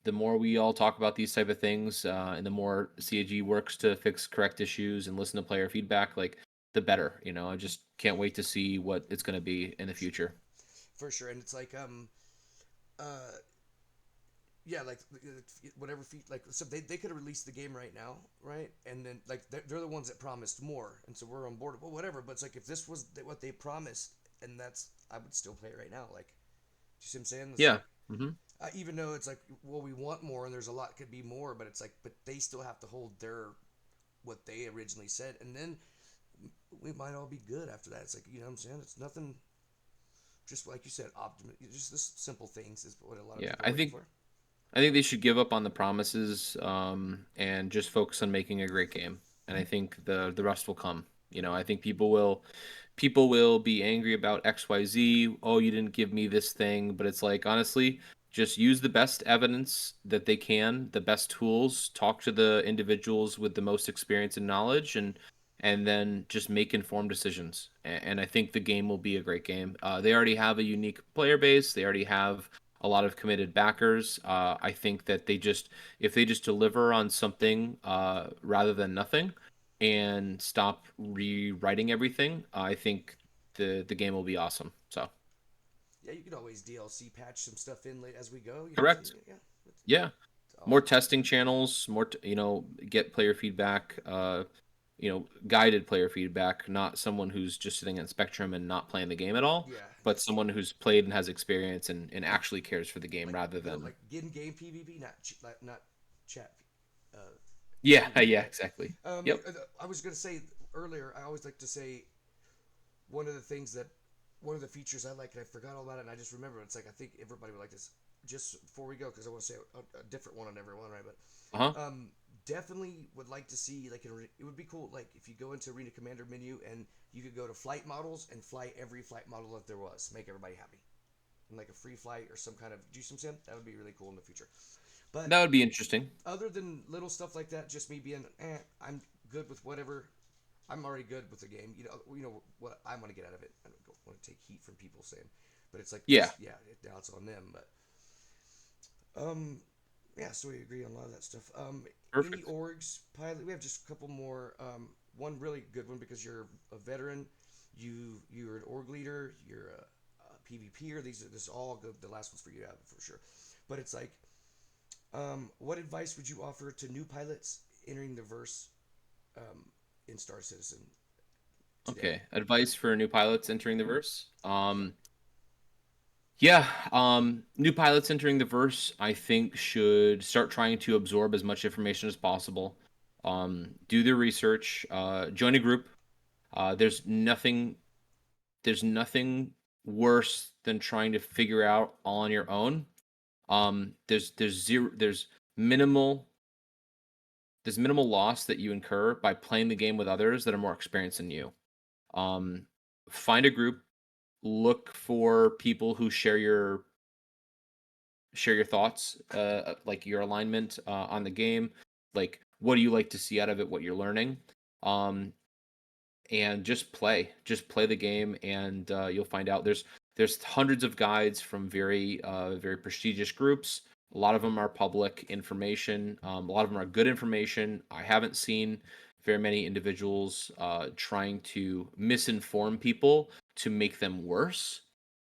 the more we all talk about these type of things, and the more CAG works to fix correct issues and listen to player feedback, like the better. I just can't wait to see what it's going to be in the future.
for sure. And it's like uh yeah, like whatever like so they could have released the game right now, right? And then like they're the ones that promised more, and so we're on board. Well, whatever. But it's like if this was what they promised, and that's I would still play it right now. Like, you see what I'm saying? It's
Yeah.
like
Hmm.
even though it's like well we want more and there's a lot could be more, but it's like but they still have to hold their what they originally said, and then we might all be good after that. It's like what I'm saying. It's nothing. Just like you said, optimism. Just this simple things is what a lot of
Yeah.
people are
I
waiting
think
for.
I think they should give up on the promises, and just focus on making a great game. And I think the rest will come. I think people will be angry about XYZ. Oh, you didn't give me this thing, but it's like honestly, just use the best evidence that they can, the best tools, talk to the individuals with the most experience and knowledge, and then just make informed decisions. And I think the game will be a great game. They already have a unique player base. They already have a lot of committed backers. I think that if they just deliver on something, rather than nothing, and stop rewriting everything, I think the game will be awesome. So
Yeah, you could always DLC patch some stuff in late as we go. You know what I'm saying?
correct.
Yeah,
Yeah,
it's
more
all
testing channels, more get player feedback. Guided player feedback, not someone who's just sitting on Spectrum and not playing the game at all,
yeah.
but someone who's played and has experience and actually cares for the game
Like
rather
real
than.
like in game PvP, not chat
Yeah,
PvP,
yeah,
right?
exactly. Yep.
I was gonna say earlier. I always like to say one of the things that one of the features I like, and I forgot all about it, and I just remember it's like I think everybody would like this. Just before we go, because I want to say a different one on every one, right?
Uh-huh.
But definitely would like to see like it would be cool like if you go into Arena Commander menu and you could go to flight models and fly every flight model that there was, make everybody happy, and like a free flight or some kind of do some sim. That would be really cool in the future. But
That would be interesting.
other than little stuff like that, just me being, I'm good with whatever. I'm already good with the game. What I want to get out of it. I don't want to take heat from people saying, but it's like
Yeah.
this. Yeah, now it's on them. But um, yeah. So we agree on a lot of that stuff. Any
Perfect.
orgs pilot? We have just a couple more. One really good one because you're a veteran. You're an org leader. You're a PvPer. This is all good. The last one's for you, for sure. But it's like What advice would you offer to new pilots entering the verse um, in Star Citizen today?
Okay, advice for new pilots entering the verse.
Yeah.
Yeah, new pilots entering the verse, I think, should start trying to absorb as much information as possible. Do their research, join a group. There's nothing worse than trying to figure out all on your own. There's minimal there's minimal loss that you incur by playing the game with others that are more experienced than you. Um, find a group, look for people who share your thoughts, like your alignment on the game, like what do you like to see out of it, what you're learning, um, and just play the game, and you'll find out. There's hundreds of guides from very prestigious groups. A lot of them are public information. A lot of them are good information. I haven't seen very many individuals trying to misinform people to make them worse.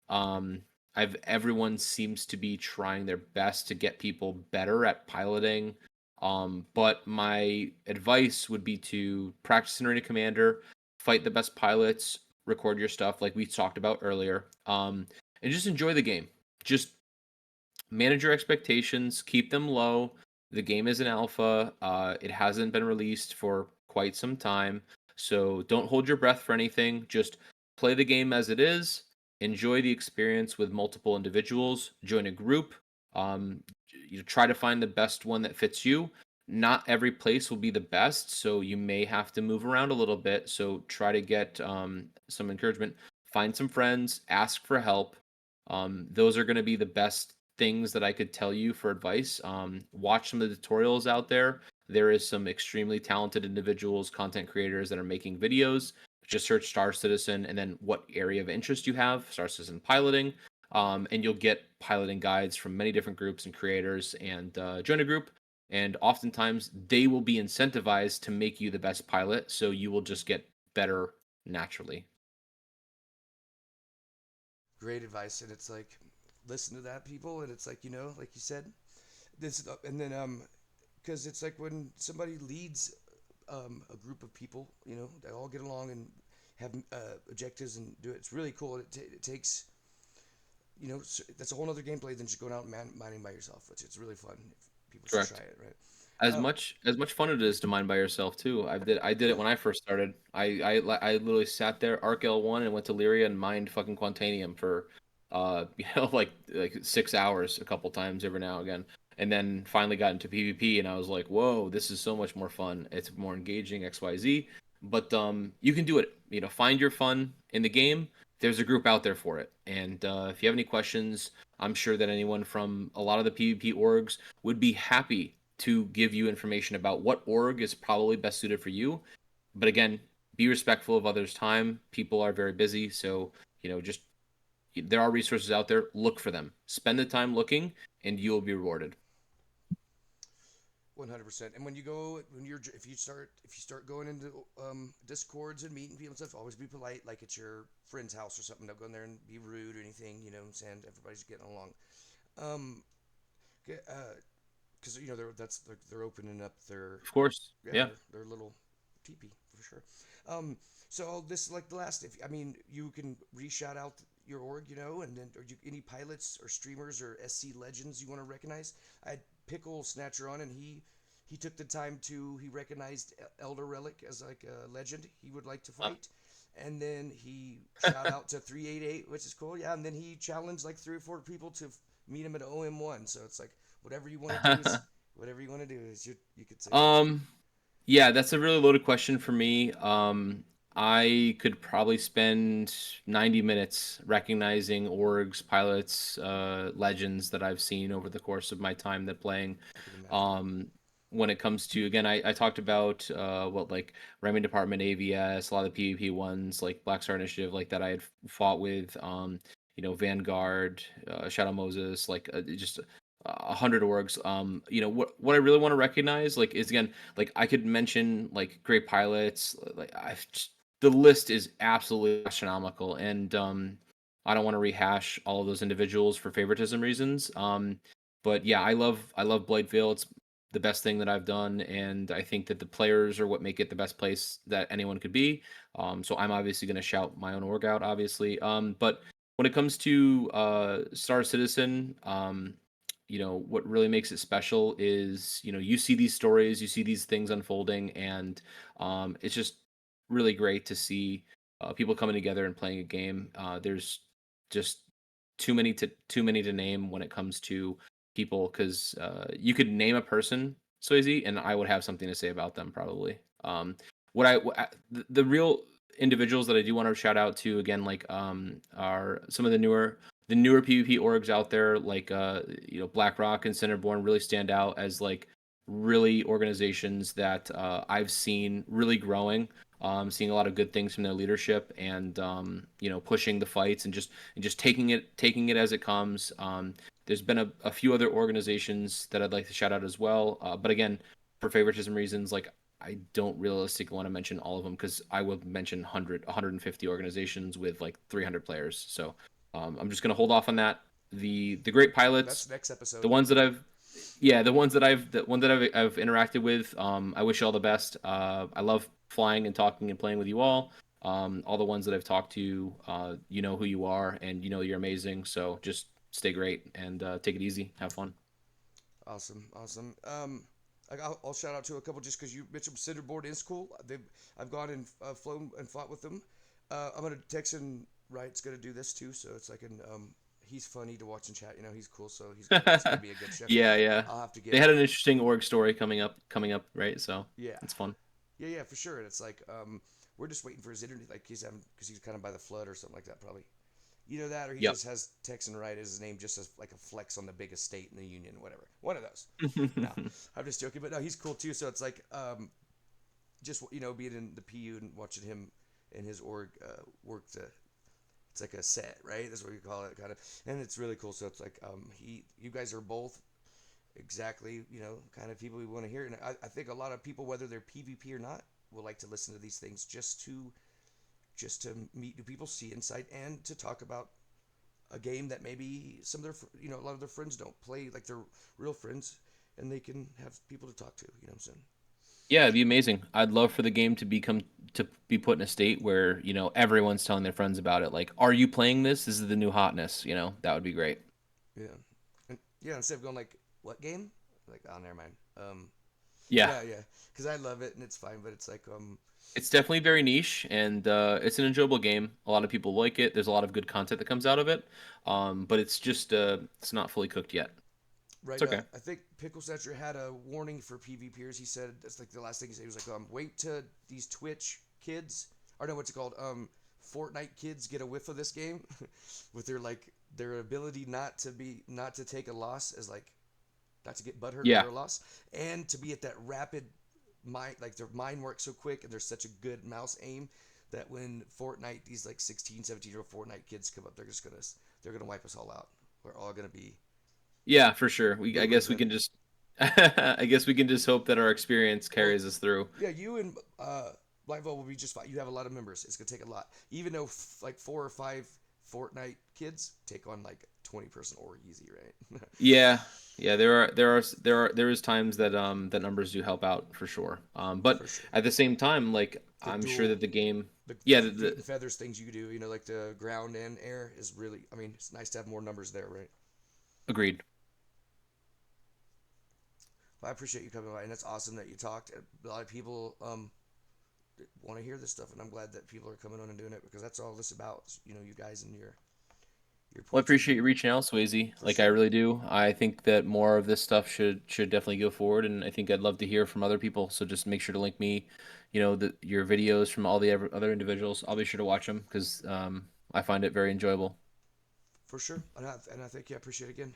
um, I've everyone seems to be trying their best to get people better at piloting. But my advice would be to practice in Arena Commander, fight the best pilots, record your stuff like we talked about earlier, and just enjoy the game. Just manage your expectations, keep them low. The game is an alpha. It hasn't been released for quite some time, so don't hold your breath for anything. Just play the game as it is. Enjoy the experience with multiple individuals. Join a group. Um, try to find the best one that fits you. Not every place will be the best, so you may have to move around a little bit. So try to get some encouragement. Find some friends. Ask for help. Those are going to be the best things that I could tell you for advice. Watch some of the tutorials out there. There is some extremely talented individuals, content creators that are making videos. Just search Star Citizen and then what area of interest you have, Star Citizen piloting. And you'll get piloting guides from many different groups and creators, and join a group. And oftentimes they will be incentivized to make you the best pilot. So you will just get better naturally.
Great advice, and it's like listen to that, people, and it's like like you said, this, and then because it's like when somebody leads a group of people, they all get along and have objectives and do it. It's really cool. It takes that's a whole other gameplay than just going out and mining by yourself, which it's really fun. People should try
Correct.
it, right? Um,
As much fun it is to mine by yourself too. I did it
yeah,
when I first started. I literally sat there Arc L1 and went to Lyria and mined fucking Quantanium for like 6 hours a couple times every now and again. And then finally got into PvP and I was like, whoa, this is so much more fun. It's more engaging, XYZ. But you can do it. Find your fun in the game. There's a group out there for it. And if you have any questions, I'm sure that anyone from a lot of the PvP orgs would be happy to give you information about what org is probably best suited for you. But again, be respectful of others' time. People are very busy, so just there are resources out there. Look for them. Spend the time looking, and you will be rewarded.
100%. And if you start going into discords and meeting people and stuff, always be polite, like it's your friend's house or something. Don't go in there and be rude or anything. You know what I'm saying? Everybody's getting along. Um, because they're opening up their
Of course,
yeah
yeah,
their little teepee for sure. Um, so this is like the last. If I mean, you can re-shout out your org, and then any pilots or streamers or SC legends you want to recognize. I had Pickle Snatcher on, and he took the time he recognized Elder Relic as like a legend he would like to fight. And then he shout out to 388, which is cool. Yeah, and then he challenged like 3 or 4 people to meet him at OM1. So it's like whatever you want to do is whatever you want to do is you could say it's
um, yeah, that's a really loaded question for me. I could probably spend 90 minutes recognizing orgs, pilots, legends that I've seen over the course of my time that playing.
I could imagine.
Um, when it comes to, again, I talked about what like Ramming Department, AVS, a lot of the PvP ones like Black Star Initiative, like that I had fought with. Vanguard, Shadow Moses, like just 100 orgs. What I really want to recognize, like, is again, like I could mention like great pilots, like the list is absolutely astronomical, and I don't want to rehash all of those individuals for favoritism reasons. But yeah, I love Bladeville. It's the best thing that I've done, and I think that the players are what make it the best place that anyone could be. So I'm obviously going to shout my own org out, obviously. But when it comes to Star Citizen, what really makes it special is you see these stories, you see these things unfolding, and it's just really great to see people coming together and playing a game. There's just too many to name when it comes to people because you could name a person, Swayze, and I would have something to say about them probably. The real individuals that I do want to shout out to again, like are some of the newer PvP orgs out there, like BlackRock and Centerborn really stand out as like really organizations that I've seen really growing. Seeing a lot of good things from their leadership and pushing the fights and just taking it as it comes. There's been a few other organizations that I'd like to shout out as well. But again, for favoritism reasons, like I don't realistically want to mention all of them because I will mention 150 organizations with like 300 players. So I'm just gonna hold off on that. The great
That's
pilots,
next episode.
the ones that I've yeah, the one that I've interacted with. I wish you all the best. I love flying and talking and playing with you all. All the ones that I've talked to, you know who you are, and you know you're amazing. So just stay great and take it easy. Have fun.
Awesome, awesome. I'll shout out to a couple just because you mentioned Cinderboard is cool. I've gone and flown and fought with them. I'm gonna Texan Wright's gonna do this too, so it's like he's funny to watch and chat. He's cool, so it's gonna be a good show.
Yeah, yeah.
I'll have to
They
get
had an interesting org story coming up, right? So
yeah,
it's fun.
yeah, for sure. And it's like we're just waiting for his internet, like he's having because he's kind of by the flood or something like that, probably. You know that, or he
Yep.
just has Texan Wright as his name, just as like a flex on the biggest state in the union, whatever. One of those. No, I'm just joking, but no, he's cool too. So it's like just being in the PU and watching him and his org work the. It's like a set, right? That's what you call it, kind of, and it's really cool. So it's like you guys are both exactly, kind of people we want to hear, and I think a lot of people, whether they're PvP or not, will like to listen to these things just to meet new people, see insight, and to talk about a game that maybe some of a lot of their friends don't play, like their real friends, and they can have people to talk to. You know what I'm saying?
Yeah, it'd be amazing. I'd love for the game to be put in a state where, everyone's telling their friends about it. Like, are you playing this? This is the new hotness, that would be great.
Yeah, and yeah, instead of going like, what game? Like, oh, never mind.
Yeah.
Yeah, because I love it and it's fine, but it's like
It's definitely very niche and it's an enjoyable game. A lot of people like it. There's a lot of good content that comes out of it. But it's just it's not fully cooked yet. It's
right.
okay.
I think Pickle Satcher had a warning for PvPers. He said that's like the last thing he said. He was like, wait till these Twitch kids, or no, what's it called? Fortnite kids get a whiff of this game with their ability not to take a loss as like not to get butthurt
Yeah.
over a loss and to be at that rapid mind, like their mind works so quick and there's such a good mouse aim that when Fortnite, these like 16, 17-year-old Fortnite kids come up, they're gonna wipe us all out. We're all gonna be
Yeah, for sure. I
boomers
guess we
then.
can just I guess we can just hope that our experience
Well,
carries us through.
yeah, you and Blindfold will be just fine. You have a lot of members. It's gonna take a lot. Even though like 4 or 5 Fortnite kids take on like 20-person org easy, right?
Yeah, yeah, there is times that that numbers do help out for sure. But
For sure.
at the same time, like
The
I'm sure
dual
that the game,
the
yeah,
feet and feathers things you do, like the ground and air is really. I mean, it's nice to have more numbers there, right?
agreed.
Well, I appreciate you coming by, and it's awesome that you talked. A lot of people want to hear this stuff, and I'm glad that people are coming on and doing it because that's all this about. You guys and your
Well, I
points of
appreciate
view.
you reaching out, Swayze.
For
Like I
sure,
really do. I think that more of this stuff should definitely go forward, and I think I'd love to hear from other people. So just make sure to link me, your videos from all the other individuals. I'll be sure to watch them because I find it very enjoyable.
for sure, and I think I appreciate it again.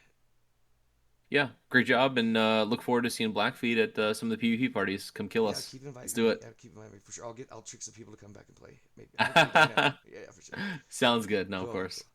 Yeah, great job, and look forward to seeing Blackfeet at some of the PvP parties. Come kill
Yeah,
us.
keep inviting
Let's
me.
do it.
Yeah, keep inviting me for sure. I'll trick some people to come back and play. Maybe hopefully by now. Yeah, for sure.
Sounds good. No, of
Cool,
course.
cool.